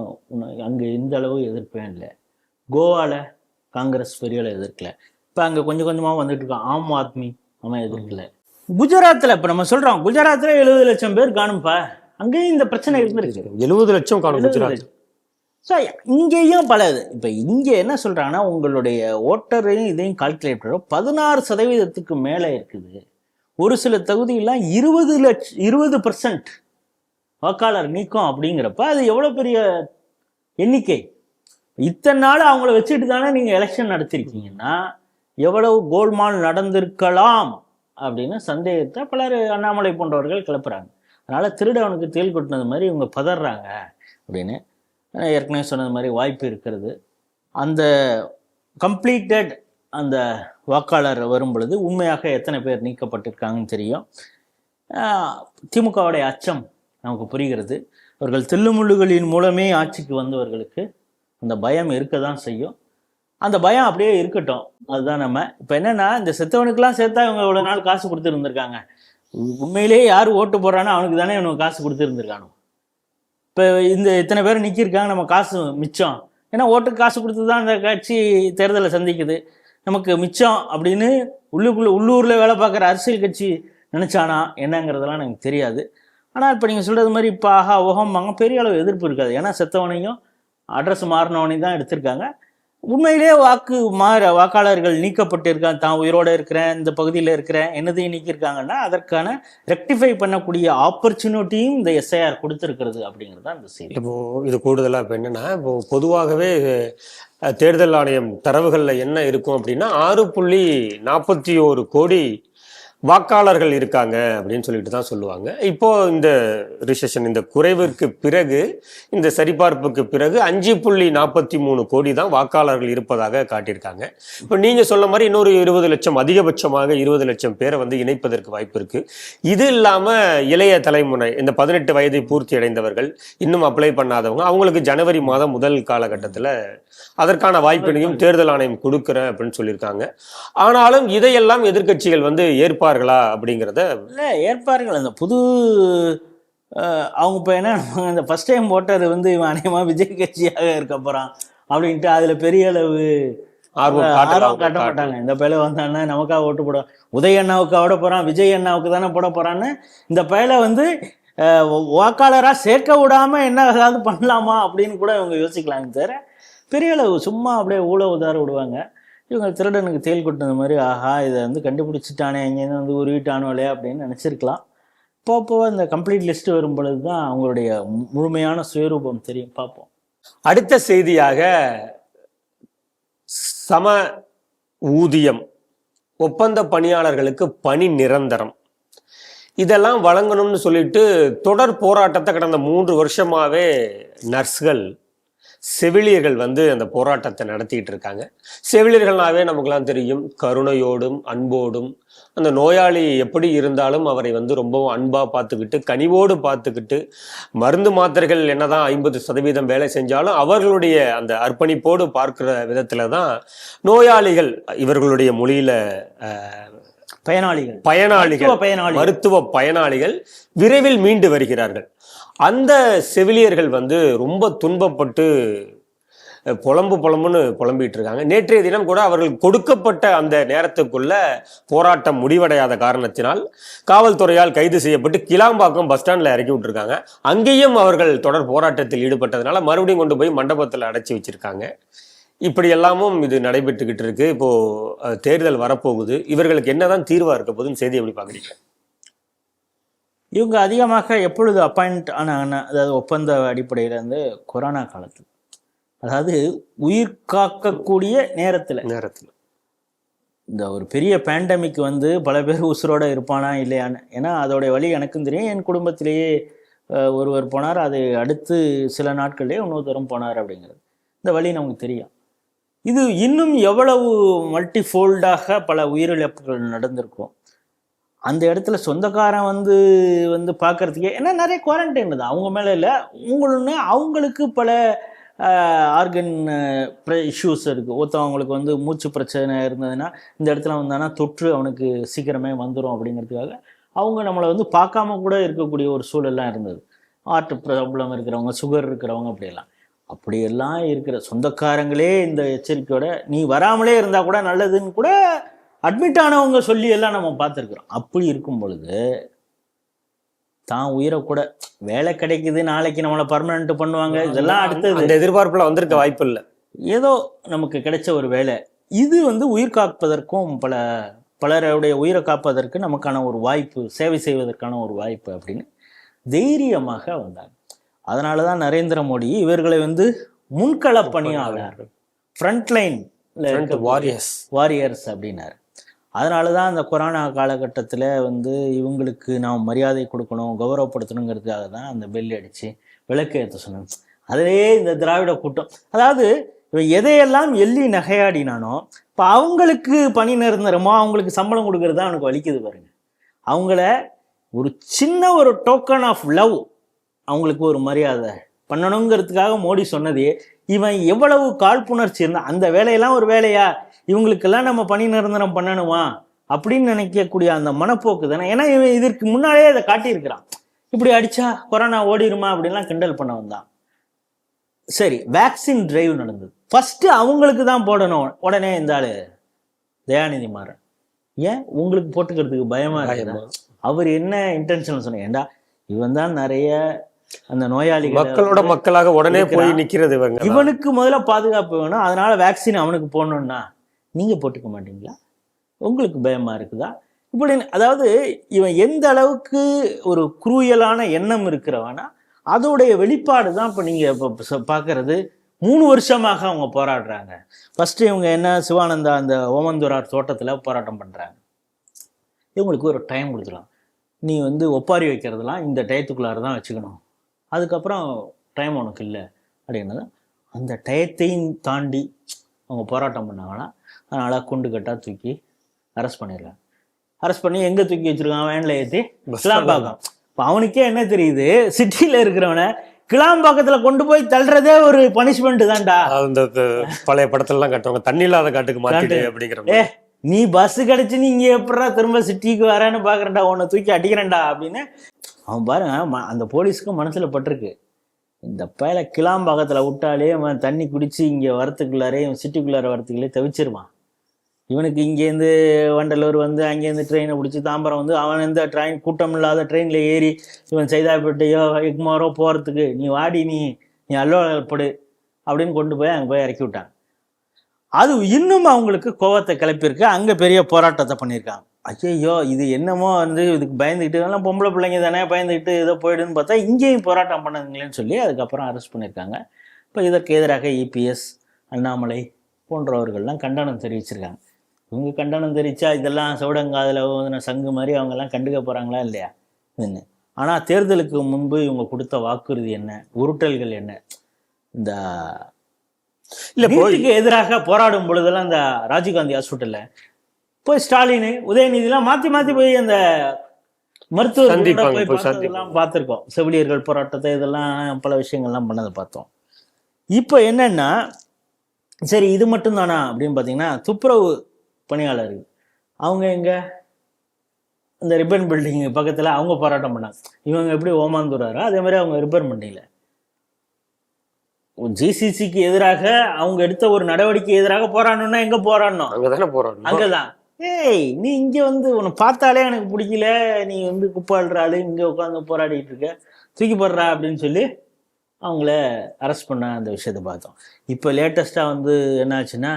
அங்கே இந்த அளவு எதிர்ப்பே இல்லை. கோவாவில் காங்கிரஸ் பெரிய அளவு எதிர்க்கல, இப்போ அங்கே கொஞ்சம் கொஞ்சமாக வந்துட்டு இருக்கான் ஆம் ஆத்மி, அவன் எதிர்க்கல. குஜராத்தில் இப்போ நம்ம சொல்கிறோம், குஜராத்தில் 70 லட்சம் பேர் காணும்ப்பா, அங்கேயும் இந்த பிரச்சனை இருந்துருக்கு. 70 லட்சம் காணும் குஜராத். ஸோ இங்கேயும் பல இது. இப்போ இங்கே என்ன சொல்கிறாங்கன்னா, உங்களுடைய ஓட்டரையும் இதையும் கால்குலேட் பண்ணுறோம், 16% மேலே இருக்குது. ஒரு சில தொகுதியெல்லாம் 20% வாக்காளர் நீக்கம் அப்படிங்கிறப்ப அது எவ்வளோ பெரிய எண்ணிக்கை. இத்தனை நாள் அவங்கள வச்சுட்டு தானே நீங்கள் எலெக்ஷன் நடத்திருக்கீங்கன்னா எவ்வளவு கோல்மால் நடந்திருக்கலாம் அப்படின்னு சந்தேகத்தை பலர் அண்ணாமலை போன்றவர்கள் கிளப்புறாங்க. அதனால் திருடவனுக்கு தேல் கொட்டினது மாதிரி இவங்க பதறாங்க அப்படின்னு. ஏற்கனவே சொன்னது மாதிரி வாய்ப்பு இருக்கிறது. அந்த கம்ப்ளீட்டட் அந்த வாக்காளர் வரும் பொழுது உண்மையாக எத்தனை பேர் நீக்கப்பட்டிருக்காங்கன்னு தெரியும். திமுகவுடைய அச்சம் நமக்கு புரிகிறது. அவர்கள் தில்லுமுள்ளுகளின் மூலமே ஆட்சிக்கு வந்தவர்களுக்கு அந்த பயம் இருக்க தான் செய்யும். அந்த பயம் அப்படியே இருக்கட்டும், அதுதான் நம்ம. இப்போ என்னென்னா, இந்த செத்தவனுக்கெல்லாம் சேர்த்தா இவங்க இவ்வளோ நாள் காசு கொடுத்துருந்துருக்காங்க. உண்மையிலேயே யார் ஓட்டு போடுறானோ அவனுக்கு தானே இவனுக்கு காசு கொடுத்துருந்துருக்கானோ. இப்போ இந்த இத்தனை பேர் நிற்கிருக்காங்க, நம்ம காசு மிச்சம், ஏன்னா ஓட்டுக்கு காசு கொடுத்து தான் அந்த கட்சி தேர்தலை சந்திக்குது, நமக்கு மிச்சம் அப்படின்னு உள்ளூரில் வேலை பார்க்குற அரசியல் கட்சி நினச்சானா என்னங்கிறதெல்லாம் எனக்கு தெரியாது. ஆனால் இப்போ நீங்கள் சொல்கிறது மாதிரி இப்போ ஆஹா ஓகம்பாங்க, பெரிய அளவு எதிர்ப்பு இருக்காது. ஏன்னா செத்தவனையும் அட்ரஸ் மாறினவனையும் தான் எடுத்திருக்காங்க. உண்மையிலேயே வாக்காளர்கள் நீக்கப்பட்டிருக்காங்க, தான் உயிரோடு இருக்கிறேன், இந்த பகுதியில் இருக்கிறேன், என்னதையும் நீக்கியிருக்காங்கன்னா அதற்கான ரெக்டிஃபை பண்ணக்கூடிய ஆப்பர்ச்சுனிட்டியும் இந்த SIR கொடுத்துருக்கிறது அப்படிங்கிறது தான் இந்த செய்தி. இப்போ இது கூடுதலாக இப்போ என்னென்னா, இப்போ பொதுவாகவே தேர்தல் ஆணையம் தரவுகளில் என்ன இருக்கும் அப்படின்னா 6.41 கோடி வாக்காளர்கள் இருக்காங்க அப்படின்னு சொல்லிட்டு தான் சொல்லுவாங்க. இப்போ இந்த ரிசெஷன், இந்த குறைவிற்கு பிறகு, இந்த சரிபார்ப்புக்கு பிறகு 5.43 கோடி தான் வாக்காளர்கள் இருப்பதாக காட்டியிருக்காங்க. இப்போ நீங்க சொல்ல மாதிரி இன்னொரு 20 லட்சம், அதிகபட்சமாக 20 லட்சம் பேரை வந்து இணைப்பதற்கு வாய்ப்பு இருக்கு. இது இல்லாம இளைய தலைமுறை, இந்த 18 வயதை பூர்த்தி அடைந்தவர்கள், இன்னும் அப்ளை பண்ணாதவங்க, அவங்களுக்கு ஜனவரி மாதம் முதல் காலகட்டத்தில் அதற்கான வாய்ப்பினையும் தேர்தல் ஆணையம் கொடுக்குறேன் அப்படின்னு சொல்லியிருக்காங்க. ஆனாலும் இதையெல்லாம் எதிர்க்கட்சிகள் வந்து ஏற்பார்களா அப்படிங்கிறத இல்லை, ஏற்பார்கள். அந்த புது அவங்க இப்போ என்ன, இந்த ஃபர்ஸ்ட் டைம் போட்டது வந்து இவன் அநேகமாக விஜய் கட்சியாக இருக்க போகிறான் அப்படின்ட்டு அதில் பெரிய அளவு ஆர்வம் காட்ட மாட்டாங்க. இந்த பயில வந்தான்னா நமக்காக ஓட்டு போட, உதய அண்ணாவுக்கு ஓட போகிறான், விஜய் அண்ணாவுக்கு தானே போட போகிறான்னு இந்த பயில வந்து வாக்காளராக சேர்க்க விடாமல் என்ன ஏதாவது பண்ணலாமா அப்படின்னு கூட இவங்க யோசிக்கலாங்க. தவிர பெரிய அளவு சும்மா அப்படியே உதார விடுவாங்க. இவங்க திருடனுக்கு தேல் கொட்டினது மாதிரி, ஆஹா இதை வந்து கண்டுபிடிச்சிட்டானே, எங்கேருந்து வந்து உருவிட்டானோலே அப்படின்னு நினச்சிருக்கலாம். இப்போ இந்த கம்ப்ளீட் லிஸ்ட் வரும் பொழுது தான் அவங்களுடைய முழுமையான சுயரூபம் தெரியும். பார்ப்போம். அடுத்த செய்தியாக, சம ஊதியம், ஒப்பந்த பணியாளர்களுக்கு பணி நிரந்தரம், இதெல்லாம் வழங்கணும்னு சொல்லிட்டு தொடர் போராட்டத்தை கடந்த 3 வருஷமாவே நர்ஸ்கள், செவிலியர்கள் வந்து அந்த போராட்டத்தை நடத்திக்கிட்டு இருக்காங்க. செவிலியர்கள்னாவே நமக்குலாம் தெரியும், கருணையோடும் அன்போடும், அந்த நோயாளி எப்படி இருந்தாலும் அவரை வந்து ரொம்பவும் அன்பாக பார்த்துக்கிட்டு, கனிவோடு பார்த்துக்கிட்டு, மருந்து மாத்திரைகள் என்னதான் 50% வேலை செஞ்சாலும் அவர்களுடைய அந்த அர்ப்பணிப்போடு பார்க்குற விதத்தில் தான் நோயாளிகள், இவர்களுடைய மொழியில் மருத்துவ பயனாளிகள் விரைவில் மீண்டு வருகிறார்கள். அந்த செவிலியர்கள் வந்து ரொம்ப துன்பப்பட்டு புலம்புன்னு புலம்பிட்டு இருக்காங்க. நேற்றைய தினம் கூட அவர்கள் கொடுக்கப்பட்ட அந்த நேரத்துக்குள்ள போராட்டம் முடிவடையாத காரணத்தினால் காவல்துறையால் கைது செய்யப்பட்டு கிளாம்பாக்கம் பஸ் ஸ்டாண்ட்ல இறக்கி விட்டுருக்காங்க. அங்கேயும் அவர்கள் தொடர் போராட்டத்தில் ஈடுபட்டதுனால மறுபடியும் கொண்டு போய் மண்டபத்தில் அடைச்சி வச்சிருக்காங்க. இப்படி எல்லாமும் இது நடைபெற்றுக்கிட்டு இருக்கு. இப்போ தேர்தல் வரப்போகுது, இவர்களுக்கு என்னதான் தீர்வா இருக்க போகுதுன்னு செய்தி எப்படி பாக்குறீங்க? இவங்க அதிகமாக எப்பொழுது அப்பாயிண்ட் ஆனாங்கன்னா, அதாவது ஒப்பந்த அடிப்படையில் வந்து கொரோனா காலத்தில், அதாவது உயிர் காக்கக்கூடிய நேரத்தில் இந்த ஒரு பெரிய பேண்டமிக் வந்து பல பேர் உசுரோட இருப்பானா இல்லையான்னு, ஏன்னா அதோடைய வழி எனக்கும் தெரியும். என் குடும்பத்திலேயே ஒருவர் போனார், அது அடுத்து சில நாட்கள்லேயே இன்னொருத்தரும் போனார் அப்படிங்கிறது இந்த வழி நமக்கு தெரியும். இது இன்னும் எவ்வளவு மல்டிஃபோல்டாக பல உயிரிழப்புகள் நடந்திருக்கும். அந்த இடத்துல சொந்தக்காரன் வந்து பார்க்கறதுக்கே, ஏன்னா நிறைய குவாரண்டைன் இருக்குது அவங்க மேலே இல்லை, உங்களுன்னு அவங்களுக்கு பல ஆர்கன் இஷ்யூஸ் இருக்குது. ஒருத்தவங்களுக்கு வந்து மூச்சு பிரச்சனை இருந்ததுன்னா இந்த இடத்துல வந்தானா தொற்று அவனுக்கு சீக்கிரமே வந்துடும் அப்படிங்கிறதுக்காக அவங்க நம்மளை வந்து பார்க்காம கூட இருக்கக்கூடிய ஒரு சூழல்லாம் இருந்தது. ஹார்ட் ப்ராப்ளம் இருக்கிறவங்க, சுகர் இருக்கிறவங்க, அப்படியெல்லாம் இருக்கிற சொந்தக்காரங்களே இந்த எச்சரிக்கையோட நீ வராமலே இருந்தால் கூட நல்லதுன்னு கூட அட்மிட் ஆனவங்க சொல்லி எல்லாம் நம்ம பார்த்துருக்குறோம். அப்படி இருக்கும் பொழுது தான் உயிரை கூட, வேலை கிடைக்குது, நாளைக்கு நம்மளை பர்மனெண்ட் பண்ணுவாங்க, இதெல்லாம் அடுத்தது, அந்த எதிர்பார்ப்புல வந்திருக்க வாய்ப்பு இல்லை, ஏதோ நமக்கு கிடைச்ச ஒரு வேலை, இது வந்து உயிர் காப்பதற்கும் பலருடைய உயிரை காப்பதற்கு நமக்கான ஒரு வாய்ப்பு, சேவை செய்வதற்கான ஒரு வாய்ப்பு அப்படின்னு தைரியமாக வந்தாங்க. அதனால தான் நரேந்திர மோடி இவர்களை வந்து முன்கள பணியாளர்கள், ஃப்ரண்ட்லைன் வாரியர்ஸ் அப்படின்னாரு. அதனால தான் அந்த கொரோனா காலகட்டத்தில் வந்து இவங்களுக்கு நாம் மரியாதை கொடுக்கணும், கௌரவப்படுத்தணுங்கிறதுக்காக தான் அந்த பெல் அடித்து விளக்கு ஏற்ற சொன்னாங்க. அதிலே இந்த திராவிட கூட்டம், அதாவது இவன் எதையெல்லாம் எள்ளி நகையாடினானோ இப்போ அவங்களுக்கு பணி நிரந்தரமோ அவங்களுக்கு சம்பளம் கொடுக்கறது தான் அவனுக்கு வலிக்குது பாருங்க. அவங்கள ஒரு சின்ன ஒரு டோக்கன் ஆஃப் லவ், அவங்களுக்கு ஒரு மரியாதை பண்ணணுங்கிறதுக்காக மோடி சொன்னதே, இவன் எவ்வளவு காழ்ப்புணர்ச்சி இருந்தால் அந்த வேலையெல்லாம் ஒரு வேலையா, இவங்களுக்கெல்லாம் நம்ம பணி நிரந்தரம் பண்ணணுமா அப்படின்னு நினைக்கக்கூடிய அந்த மனப்போக்கு தானே. ஏன்னா இவன் இதற்கு முன்னாலே அதை காட்டியிருக்கிறான், இப்படி அடிச்சா கொரோனா ஓடிடுமா அப்படின்லாம் கிண்டல் பண்ண வந்தான். சரி, வேக்சின் டிரைவ் நடந்தது, ஃபர்ஸ்ட் அவங்களுக்கு தான் போடணும், உடனே இந்த ஆளு தயாநிதி மாறன், ஏன் உங்களுக்கு போட்டுக்கிறதுக்கு பயமா இருக்குதா? அவர் என்ன இன்டென்ஷன் சொன்ன, ஏண்டா இவன் தான் நிறைய அந்த நோயாளிகள் மக்களோட மக்களாக உடனே போய் நிற்கிறது, இவனுக்கு முதல்ல பாதுகாப்பு வேணும், அதனால வேக்சின் அவனுக்கு போடணும்னா நீங்க போட்டுக்க மாட்டீங்களா, உங்களுக்கு பயமா இருக்குதா இப்படி. அதாவது இவன் எந்த அளவுக்கு ஒரு குரூயலான எண்ணம் இருக்கிறவனா அதோடைய வெளிப்பாடு தான் இப்போ நீங்க இப்போ பார்க்கறது. 3 வருஷமாக அவங்க போராடுறாங்க. ஃபர்ஸ்ட் இவங்க என்ன, சிவானந்தா அந்த ஓமந்தூரார் தோட்டத்தில் போராட்டம் பண்றாங்க. இவங்களுக்கு ஒரு டைம் கொடுத்துருவாங்க. நீ வந்து ஒப்பாரி வைக்கிறதுலாம் இந்த டயத்துக்குள்ளார தான் வச்சுக்கணும், அதுக்கப்புறம் டைம் உனக்கு இல்லை அப்படின்னதான். அந்த டயத்தையும் தாண்டி அவங்க போராட்டம் பண்ணாங்கன்னா அதனால் குண்டு கட்டாக தூக்கி அரெஸ்ட் பண்ணிடுறாங்க. அரெஸ்ட் பண்ணி எங்கே தூக்கி வச்சுருக்கான்? வேனில் ஏற்றி கிளாம்பாக்கம். இப்போ அவனுக்கே என்ன தெரியுது, சிட்டியில் இருக்கிறவனை கிளாம்பாக்கத்தில் கொண்டு போய் தள்ளுறதே ஒரு பனிஷ்மெண்ட் தான்டா. அந்த பழைய படத்துலலாம் காட்டுவாங்க, தண்ணி இல்லாத காட்டுக்கு மாட்டிட்டு அப்படிங்கிற. நீ பஸ் கிடைச்சி நீ இங்கே எப்படா திரும்ப சிட்டிக்கு வரேன்னு பார்க்குறேன்டா, உன்னை தூக்கி அடிக்கிறேன்டா அப்படின்னு அவன் பாருங்க. அந்த போலீஸுக்கும் மனசில் பட்டிருக்கு, இந்த பயலை கிளாம்பாக்கத்தில் விட்டாலே அவன் தண்ணி குடிச்சு இங்கே வரத்துக்குள்ளாரே சிட்டிக்குள்ளார வரத்துக்குள்ளே தவிச்சிருவான். இவனுக்கு இங்கேருந்து வண்டலூர் வந்து அங்கேருந்து ட்ரெயினை பிடிச்சி தாம்பரம் வந்து அவன் எந்த ட்ரெயின் கூட்டம் இல்லாத ட்ரெயினில் ஏறி இவன் சைதாப்பேட்டையோ எக்மாரோ போகிறதுக்கு நீ வாடி நீ அல்லோப்படு அப்படின்னு கொண்டு போய் அங்கே போய் இறக்கி விட்டாங்க. அது இன்னும் அவங்களுக்கு கோவத்தை கிளப்பியிருக்கு. அங்கே பெரிய போராட்டத்தை பண்ணியிருக்காங்க. ஐயோ இது என்னமோ வந்து இதுக்கு பயந்துக்கிட்டு எல்லாம் பொம்பளை பிள்ளைங்க தானே பயந்துக்கிட்டு இதை போயிடுன்னு பார்த்தா இங்கேயும் போராட்டம் பண்ணுங்களேன்னு சொல்லி அதுக்கப்புறம் அரெஸ்ட் பண்ணியிருக்காங்க. இப்போ இதற்கு எதிராக இபிஎஸ், அண்ணாமலை போன்றவர்கள்லாம் கண்டனம் தெரிவிச்சிருக்காங்க. இவங்க கண்டனம் தெரிவித்தா இதெல்லாம் சவுடங்காதில் சங்கு மாதிரி அவங்கெல்லாம் கண்டுக்க போகிறாங்களா இல்லையா இதுன்னு. ஆனால் தேர்தலுக்கு முன்பு இவங்க கொடுத்த வாக்குறுதி என்ன, உருட்டல்கள் என்ன, இந்த நீட்டுக்கு எதிராக போராடும் பொழுதெல்லாம் இந்த ராஜீவ்காந்தி ஹாஸ்பிட்டல்ல போய் ஸ்டாலின், உதயநிதிலாம் மாற்றி மாற்றி போய் அந்த மருத்துவர்கள் போய் பார்த்ததெல்லாம் பார்த்துருக்கோம். செவிலியர்கள் போராட்டத்தை இதெல்லாம் பல விஷயங்கள்லாம் பண்ணதை பார்த்தோம். இப்போ என்னன்னா சரி இது மட்டும் தானா அப்படின்னு பார்த்தீங்கன்னா துப்புரவு பணியாளர்கள் அவங்க எங்க இந்த ரிப்பன் பில்டிங் பக்கத்தில் அவங்க போராட்டம் பண்ணாங்க. இவங்க எப்படி ஓமாந்துறாரோ அதே மாதிரி அவங்க ரிப்பன் பண்ணல. ஜிசிசிக்கு எதிராக அவங்க எடுத்த ஒரு நடவடிக்கை எதிராக போராடணும்னா எங்க போராடணும்? அங்கதானே போராடணும். அங்கதான். ஏய் நீ இங்க வந்து உன்னை பார்த்தாலே எனக்கு பிடிக்கல, நீ வந்து குப்பாடுறாள் இங்க உட்காந்து போராடிட்டு இருக்க, தூக்கி போடுறா அப்படின்னு சொல்லி அவங்கள அரெஸ்ட் பண்ண அந்த விஷயத்த பார்த்தோம். இப்போ லேட்டஸ்டா வந்து என்னாச்சுன்னா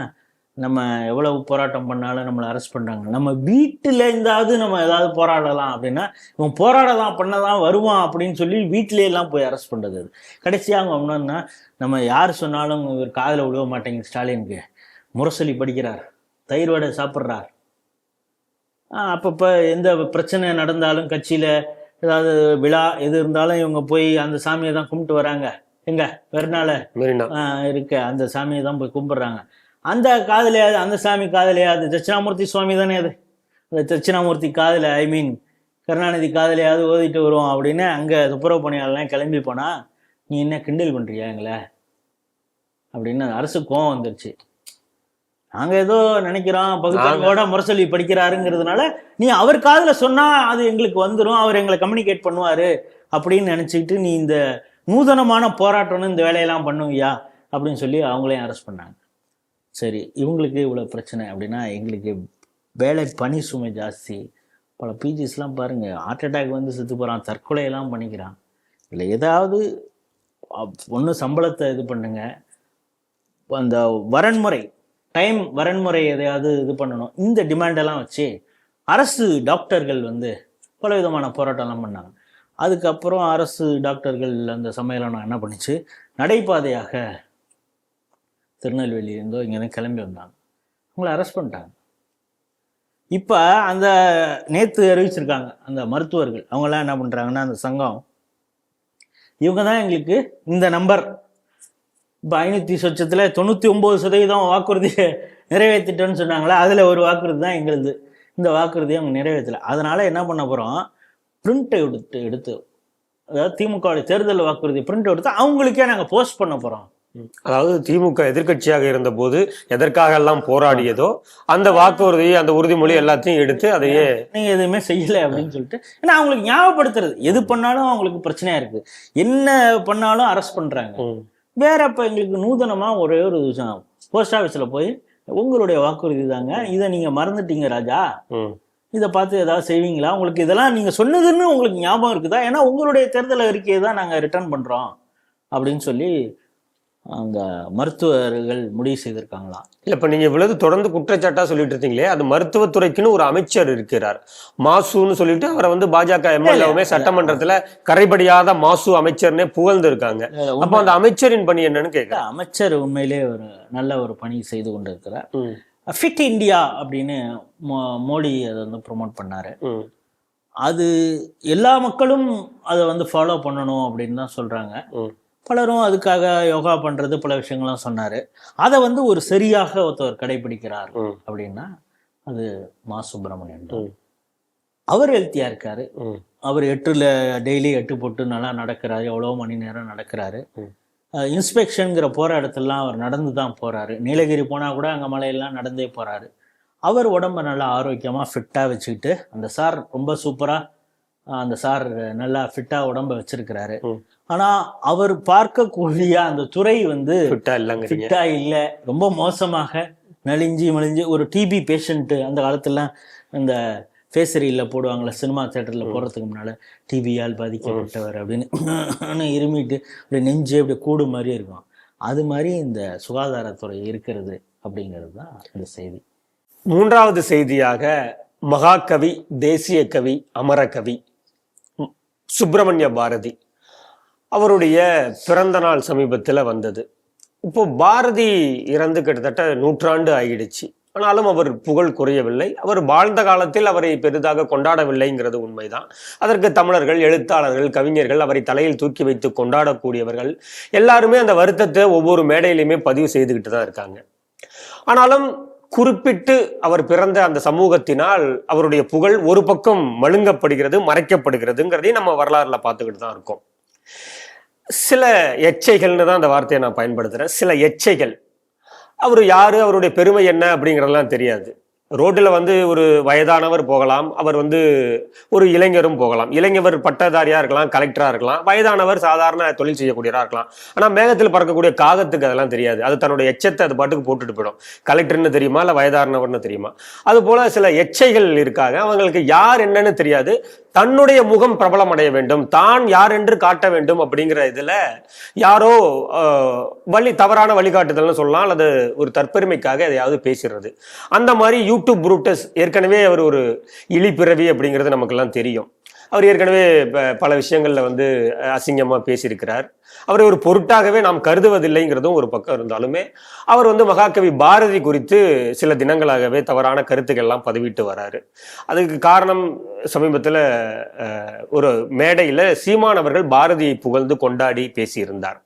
நம்ம எவ்வளவு போராட்டம் பண்ணாலும் நம்மளை அரெஸ்ட் பண்ணுறாங்க. நம்ம வீட்டில் இருந்தாவது நம்ம ஏதாவது போராடலாம் அப்படின்னா இவன் போராடலாம் பண்ணதான் வருவான் அப்படின்னு சொல்லி வீட்டிலே எல்லாம் போய் அரெஸ்ட் பண்ணுறது. அது கடைசியாக அவங்க ஒன்றுன்னா நம்ம யார் சொன்னாலும் இவர் காதில் விழுவ மாட்டேங்குது. ஸ்டாலினுக்கு முரசொலி படிக்கிறார், தயிர் வடை சாப்பிட்றார், அப்பப்போ எந்த பிரச்சனை நடந்தாலும் கட்சியில் ஏதாவது விழா எது இருந்தாலும் இவங்க போய் அந்த சாமியை தான் கும்பிட்டு வராங்க. எங்க வெறுநாள இருக்க அந்த சாமியை தான் போய் கும்பிட்றாங்க. அந்த காதலையாது அந்த சாமி காதலையாது தட்சிணாமூர்த்தி சுவாமி தானே அது, அந்த தட்சிணாமூர்த்தி காதலை கருணாநிதி காதலையாவது ஓதிட்டு வருவோம் அப்படின்னு அங்கே துப்புரவு பணியாளர்லாம் கிளம்பி போனால் நீ என்ன கிண்டல் பண்ணுறியா எங்களை அப்படின்னு அரசு கோவம் வந்துருச்சு. நாங்கள் ஏதோ நினைக்கிறோம் பகுத்தறிவோட முரசொலி படிக்கிறாருங்கிறதுனால நீ அவர் காதில் சொன்னால் அது எங்களுக்கு வந்துடும், அவர் எங்களை கம்யூனிகேட் பண்ணுவார் அப்படின்னு நினச்சிக்கிட்டு நீ இந்த நூதனமான போராட்டம்னு இந்த வேலையெல்லாம் பண்ணுவியா அப்படின்னு சொல்லி அவங்களையும் அரெஸ்ட் பண்ணாங்க. சரி இவங்களுக்கு இவ்வளோ பிரச்சனை அப்படின்னா எங்களுக்கு வேலை பனி சுமை ஜாஸ்தி. பல பிஜிஸ்லாம் பாருங்கள் ஹார்ட் அட்டாக் வந்து செத்து போகிறான், தற்கொலையெல்லாம் பண்ணிக்கிறான். இல்லை ஏதாவது ஒன்று சம்பளத்தை இது பண்ணுங்க, அந்த வரன்முறை வரன்முறை எதையாவது இது பண்ணணும். இந்த டிமாண்டெல்லாம் வச்சு அரசு டாக்டர்கள் வந்து பல விதமான போராட்டம்லாம் பண்ணாங்க. அதுக்கப்புறம் அரசு டாக்டர்கள் அந்த சம்மேளனம் என்ன பண்ணிச்சு, நடைபாதையாக திருநெல்வேலி இருந்தோ இங்கே கிளம்பி வந்தாங்க, அவங்கள அரெஸ்ட் பண்ணிட்டாங்க. இப்போ அந்த நேற்று அறிவிச்சிருக்காங்க அந்த மருத்துவர்கள் அவங்களாம் என்ன பண்ணுறாங்கன்னா அந்த சங்கம் இவங்க தான் எங்களுக்கு இந்த நம்பர் இப்போ 500 சொச்சத்தில் 99% வாக்குறுதியை நிறைவேற்றிட்டோன்னு சொன்னாங்களா, அதில் ஒரு வாக்குறுதி தான் எங்களுது. இந்த வாக்குறுதியை அவங்க நிறைவேற்றலை. அதனால் என்ன பண்ண போகிறோம், பிரிண்ட் எடுத்து அதாவது திமுக தேர்தல் வாக்குறுதி பிரிண்ட் எடுத்து அவங்களுக்கே நாங்கள் போஸ்ட் பண்ண போகிறோம். அதாவது திமுக எதிர்கட்சியாக இருந்த போது எதற்காக எல்லாம் போராடியதோ அந்த வாக்குறுதி அந்த உறுதிமொழி எல்லாத்தையும் எடுத்து அதையே நீங்க எதுவுமே செய்யலை அப்படின்னு சொல்லிட்டு, ஏன்னா அவங்களுக்கு ஞாபகப்படுத்துறது எது பண்ணாலும் அவங்களுக்கு பிரச்சனையா இருக்கு, என்ன பண்ணாலும் அரெஸ்ட் பண்றாங்க. வேற இப்ப எங்களுக்கு நூதனமா ஒரே ஒரு விஷயம், போஸ்ட் ஆஃபீஸ்ல போய் உங்களுடைய வாக்குறுதி தாங்க, இதை நீங்க மறந்துட்டீங்க ராஜா, இதை பார்த்து ஏதாவது செய்வீங்களா, உங்களுக்கு இதெல்லாம் நீங்க சொன்னதுன்னு உங்களுக்கு ஞாபகம் இருக்குதா, ஏன்னா உங்களுடைய தேர்தல் அறிக்கையை தான் நாங்க ரிட்டர்ன் பண்றோம் அப்படின்னு சொல்லி அங்க மருத்துவர்கள் முடிவு செய்திருக்காங்களாம். இல்ல இப்ப நீங்க இவ்வளவு தொடர்ந்து குற்றச்சாட்டா சொல்லிட்டு இருக்கீங்களே, அது மருத்துவத்துறைக்குன்னு ஒரு அமைச்சர் இருக்கிறார் மாசுன்னு சொல்லிட்டு அவரை வந்து பாஜக எம்எல்ஏவுமே சட்டமன்றத்துல கரைபடியாத மாசு அமைச்சர்னே புகழ்ந்து இருக்காங்க. அப்ப அந்த அமைச்சரின் பணி என்னன்னு கேட்க, அமைச்சர் உண்மையிலே ஒரு நல்ல ஒரு பணி செய்து கொண்டிருக்கிறார். ஃபிட் இந்தியா அப்படின்னு மோடி அதை வந்து ப்ரொமோட் பண்ணார். அது எல்லா மக்களும் அதை வந்து ஃபாலோ பண்ணணும் அப்படின்னு தான் சொல்கிறாங்க. பலரும் அதுக்காக யோகா பண்ணுறது பல விஷயங்கள்லாம் சொன்னார். அதை வந்து ஒரு சரியாக ஒருத்தவர் கடைபிடிக்கிறார் அப்படின்னா அது மா சுப்பிரமணியன் தான். அவர் ஹெல்த்தியாக இருக்காரு. அவர் 8ல் டெய்லி 8 போட்டு நல்லா நடக்கிறாரு, எவ்வளோ மணி நேரம் நடக்கிறாரு. இன்ஸ்பெக்ஷனுங்கிற போகிற இடத்துலலாம் அவர் நடந்து தான் போகிறாரு. நீலகிரி போனால் கூட அங்கே மலையெல்லாம் நடந்தே போகிறாரு. அவர் உடம்பை நல்லா ஆரோக்கியமாக ஃபிட்டாக வச்சுக்கிட்டு, அந்த சார் ரொம்ப சூப்பராக அந்த சார் நல்லா ஃபிட்டாக உடம்பை வச்சிருக்கிறாரு. ஆனால் அவர் பார்க்கக்கூடிய அந்த துறை வந்து ஃபிட்டாக இல்லை, ரொம்ப மோசமாக மெலிஞ்சு ஒரு டிபி பேஷண்ட்டு அந்த காலத்துலாம் இந்த ஃபேஸரியில் போடுவாங்களே சினிமா தேட்டரில் போடுறதுக்கு முன்னால், டிபியால் பாதிக்கப்பட்டவர் அப்படின்னு இருமிட்டு அப்படி நெஞ்சு அப்படி கூடு மாதிரி இருக்கும். அது மாதிரி இந்த சுகாதாரத்துறை இருக்கிறது அப்படிங்கிறது தான் இந்த செய்தி. 3வது செய்தியாக மகாகவி, தேசிய கவி, அமரகவி சுப்பிரமணிய பாரதி அவருடைய பிறந்த நாள் சமீபத்தில் வந்தது. இப்போ பாரதி இறந்து கிட்டத்தட்ட 100 ஆண்டு ஆகிடுச்சு. ஆனாலும் அவர் புகழ் குறையவில்லை. அவர் வாழ்ந்த காலத்தில் அவரை பெரிதாக கொண்டாடவில்லைங்கிறது உண்மைதான். அதற்கு தமிழர்கள், எழுத்தாளர்கள், கவிஞர்கள் அவரை தலையில் தூக்கி வைத்து கொண்டாடக்கூடியவர்கள் எல்லாருமே அந்த வருத்தத்தை ஒவ்வொரு மேடையிலையுமே பதிவு செய்துக்கிட்டு தான் இருக்காங்க. ஆனாலும் குறிப்பிட்டு அவர் பிறந்த அந்த சமூகத்தினால் அவருடைய புகழ் ஒரு பக்கம் மழுங்கப்படுகிறது, மறைக்கப்படுகிறதுங்கிறதையும் நம்ம வரலாறுல பார்த்துக்கிட்டு தான் இருக்கோம். சில எச்சைகள்னு தான் அந்த வார்த்தையை நான் பயன்படுத்துறேன். சில எச்சைகள், அவர் யாரு, அவருடைய பெருமை என்ன அப்படிங்கிறதெல்லாம் தெரியாது. ரோட்டில் வந்து ஒரு வயதானவர் போகலாம், அவர் வந்து ஒரு இளைஞரும் போகலாம். இளைஞர் பட்டதாரியாக இருக்கலாம், கலெக்டராக இருக்கலாம், வயதானவர் சாதாரண தொழில் செய்யக்கூடியவராக இருக்கலாம். ஆனால் மேகத்தில் பறக்கக்கூடிய காகத்துக்கு அதெல்லாம் தெரியாது. அது தன்னுடைய எச்சத்தை அது பாட்டுக்கு போட்டுட்டு போயிடும். கலெக்டர்னு தெரியுமா, இல்லை வயதானவர்னு தெரியுமா? அது போல சில எச்சைகள் இருக்காங்க. அவங்களுக்கு யார் என்னன்னு தெரியாது. தன்னுடைய முகம் பிரபலம் அடைய வேண்டும், தான் யார் என்று காட்ட வேண்டும் அப்படிங்கிற இதுல யாரோ தவறான வழிகாட்டுதல்னு சொல்லலாம், அல்லது ஒரு தற்பெருமைக்காக எதையாவது பேசுறது. அந்த மாதிரி யூடியூப் புரூட்டஸ், ஏற்கனவே அவர் ஒரு இழிப்பிறவி அப்படிங்கிறது நமக்கெல்லாம் தெரியும். அவர் ஏற்கனவே பல விஷயங்கள்ல வந்து அசிங்கமா பேசியிருக்கிறார். அவரை ஒரு பொருட்டாகவே நாம் கருதுவதில்லைங்கிறதும் ஒரு பக்கம் இருந்தாலுமே, அவர் வந்து மகாகவி பாரதி குறித்து சில தினங்களாகவே தவறான கருத்துக்கள்லாம் பதிவிட்டு வராரு. அதுக்கு காரணம், சமீபத்தில் ஒரு மேடையில் சீமான் அவர்கள் பாரதியை புகழ்ந்து கொண்டாடி பேசியிருந்தார்.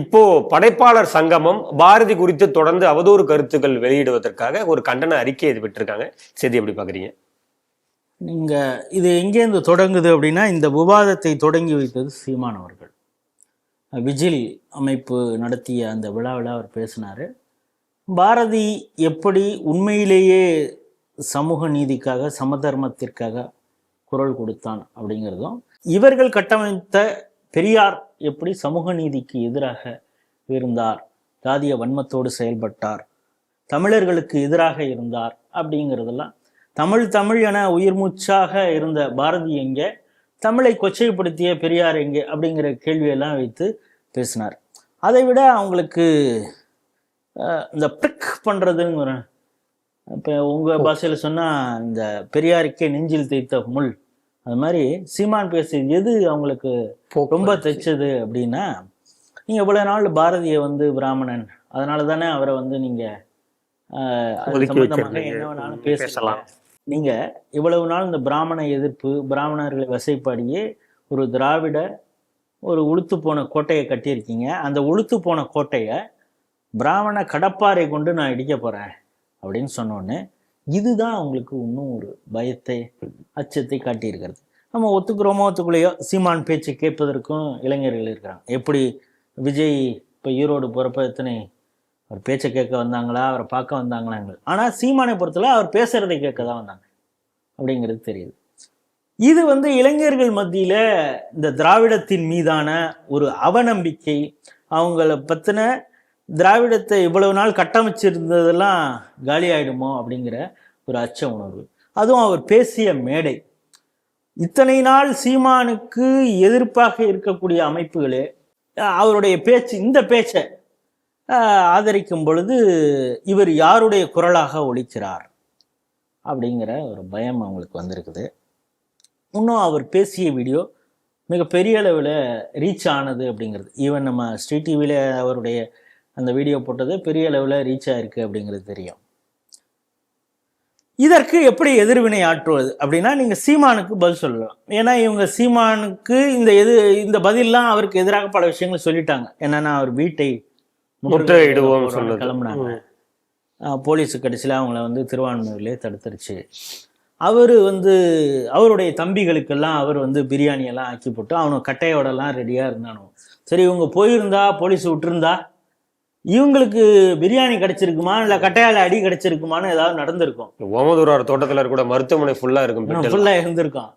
இப்போ படைப்பாளர் சங்கமம் பாரதி குறித்து தொடர்ந்து அவதூறு கருத்துக்கள் வெளியிடுவதற்காக ஒரு கண்டன அறிக்கையை விட்டுருக்காங்க. செய்தி எப்படி பாக்குறீங்க? நீங்கள் இது எங்கேருந்து தொடங்குது அப்படின்னா, இந்த விவாதத்தை தொடங்கி வைத்தது சீமான் அவர்கள். விஜில் அமைப்பு நடத்திய அந்த விழாவில் அவர் பேசினார். பாரதி எப்படி உண்மையிலேயே சமூக நீதிக்காக, சமதர்மத்திற்காக குரல் கொடுத்தான் அப்படிங்கிறதும், இவர்கள் கட்டமைத்த பெரியார் எப்படி சமூக நீதிக்கு எதிராக இருந்தார், ஜாதிய வன்மத்தோடு செயல்பட்டார், தமிழர்களுக்கு எதிராக இருந்தார் அப்படிங்கிறதெல்லாம், தமிழ் என உயிர் மூச்சாக இருந்த பாரதி எங்கே, தமிழை கொச்சைப்படுத்திய பெரியார் எங்கே அப்படிங்கிற கேள்வியெல்லாம் வைத்து பேசினார். அதை விட அவங்களுக்கு இந்த பிரிக் பண்ணுறதுங்கிற, இப்போ உங்கள் பாஷையில் சொன்னால் இந்த பெரியாருக்கே நெஞ்சில் தேய்த்த முள், அது மாதிரி சீமான் பேசியது எது அவங்களுக்கு ரொம்ப தைச்சது அப்படின்னா, நீங்கள் இவ்வளோ நாள் பாரதியை வந்து பிராமணன், அதனால தானே அவரை வந்து நீங்கள் என்ன வேணாலும் பேசலாம். நீங்கள் இவ்வளவு நாள் இந்த பிராமண எதிர்ப்பு, பிராமணர்களை வசைப்பாடியே ஒரு திராவிட ஒரு உளுத்து போன கோட்டையை கட்டியிருக்கீங்க. அந்த உளுத்து போன கோட்டையை பிராமண கடப்பாறை கொண்டு நான் இடிக்க போகிறேன் அப்படின்னு சொன்னோன்னே, இதுதான் அவங்களுக்கு இன்னும் ஒரு பயத்தை, அச்சத்தை காட்டியிருக்கிறது. நம்ம ஒத்துக்கிறோமோ ஒத்துக்குள்ளையோ, சீமான் பேச்சு கேட்பதற்கும் இளைஞர்கள் இருக்கிறாங்க. எப்படி விஜய் இப்போ ஈரோடு போகிறப்ப எத்தனை அவர் பேச்சை கேட்க வந்தாங்களா, அவரை பார்க்க வந்தாங்களாங்க. ஆனால் சீமானை பொறுத்தல அவர் பேசுறதை கேட்க தான் வந்தாங்க அப்படிங்கிறது தெரியுது. இது வந்து இளைஞர்கள் மத்தியில் இந்த திராவிடத்தின் மீதான ஒரு அவநம்பிக்கை, அவங்கள பற்றின திராவிடத்தை இவ்வளவு நாள் கட்டமைச்சிருந்ததெல்லாம் காலி ஆயிடுமோ அப்படிங்கிற ஒரு அச்ச உணர்வு. அதுவும் அவர் பேசிய மேடை, இத்தனை நாள் சீமானுக்கு எதிர்ப்பாக இருக்கக்கூடிய அமைப்புகளே அவருடைய பேச்சு, இந்த பேச்சை ஆதரிக்கும் பொழுது இவர் யாருடைய குரலாக ஒலிக்கிறார் அப்படிங்கிற ஒரு பயம் அவங்களுக்கு வந்திருக்குது. இன்னும் அவர் பேசிய வீடியோ மிக பெரிய அளவில் ரீச் ஆனது அப்படிங்கிறது, ஈவன் நம்ம ஸ்ரீ டிவியில் அவருடைய அந்த வீடியோ போட்டது பெரிய அளவில் ரீச் ஆயிருக்கு அப்படிங்கிறது தெரியும். இதற்கு எப்படி எதிர்வினை ஆற்றுவது அப்படின்னா நீங்கள் சீமானுக்கு பதில் சொல்லலாம். ஏன்னா இவங்க சீமானுக்கு இந்த பதிலெலாம் அவருக்கு எதிராக பல விஷயங்கள் சொல்லிட்டாங்க. என்னன்னா அவர் வீட்டை முற்றுகையிடுவோம் கிளம்புனாங்க. போலீஸு கடைசியில் அவங்கள வந்து திருவான்மையூர்லேயே தடுத்துருச்சு. அவர் வந்து அவருடைய தம்பிகளுக்கெல்லாம் அவர் வந்து பிரியாணியெல்லாம் ஆக்கி போட்டு அவனுக்கு கட்டையோடலாம் ரெடியாக இருந்தானோ. சரி, இவங்க போயிருந்தா போலீஸ் விட்டுருந்தா இவங்களுக்கு பிரியாணி கிடைச்சிருக்குமா இல்லை கட்டையால அடி கிடைச்சிருக்குமான்னு ஏதாவது நடந்திருக்கும். ஓமதூரார் தோட்டத்தில் கூட மருத்துவமனை ஃபுல்லாக இருக்கும், ஃபுல்லாக இருந்திருக்கும்.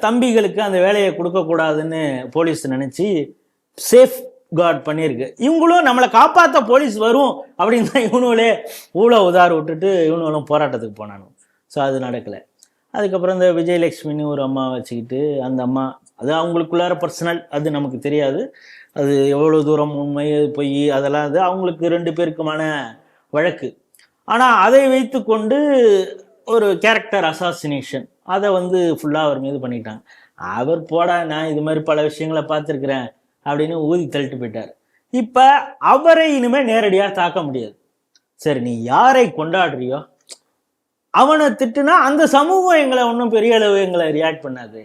தம்பிகளுக்கு அந்த வேலையை கொடுக்கக்கூடாதுன்னு போலீஸ் நினச்சி சேஃப் கார்ட் பண்ணியிருக்கு. இவங்களும் நம்மளை காப்பாற்ற போலீஸ் வரும் அப்படின்னு தான் இவனுங்களே உதார விட்டுட்டு இவனுங்களும் போராட்டத்துக்கு போனானு. ஸோ அது நடக்கலை. அதுக்கப்புறம் இந்த விஜயலட்சுமின்னு ஒரு அம்மா வச்சுக்கிட்டு, அந்த அம்மா அது அவங்களுக்குள்ளார பர்சனல், அது நமக்கு தெரியாது. அது எவ்வளோ தூரம் உண்மை பொய் அதெல்லாம் அது அவங்களுக்கு 2 பேருக்குமான வழக்கு. ஆனால் அதை வைத்து கொண்டு ஒரு கேரக்டர் அசாசினேஷன் அதை வந்து ஃபுல்லாக அவர் மீது பண்ணிட்டாங்க. அவர் போடா, நான் இது மாதிரி பல விஷயங்களை பார்த்துருக்குறேன் அப்படின்னு ஊதி தள்ளிட்டு போயிட்டார். இப்போ அவரை இனிமேல் நேரடியாக தாக்க முடியாது. சரி, நீ யாரை கொண்டாடுறியோ அவனை திட்டுனா அந்த சமூகம் எங்களை ஒன்றும் பெரிய அளவு எங்களை ரியாக்ட் பண்ணாது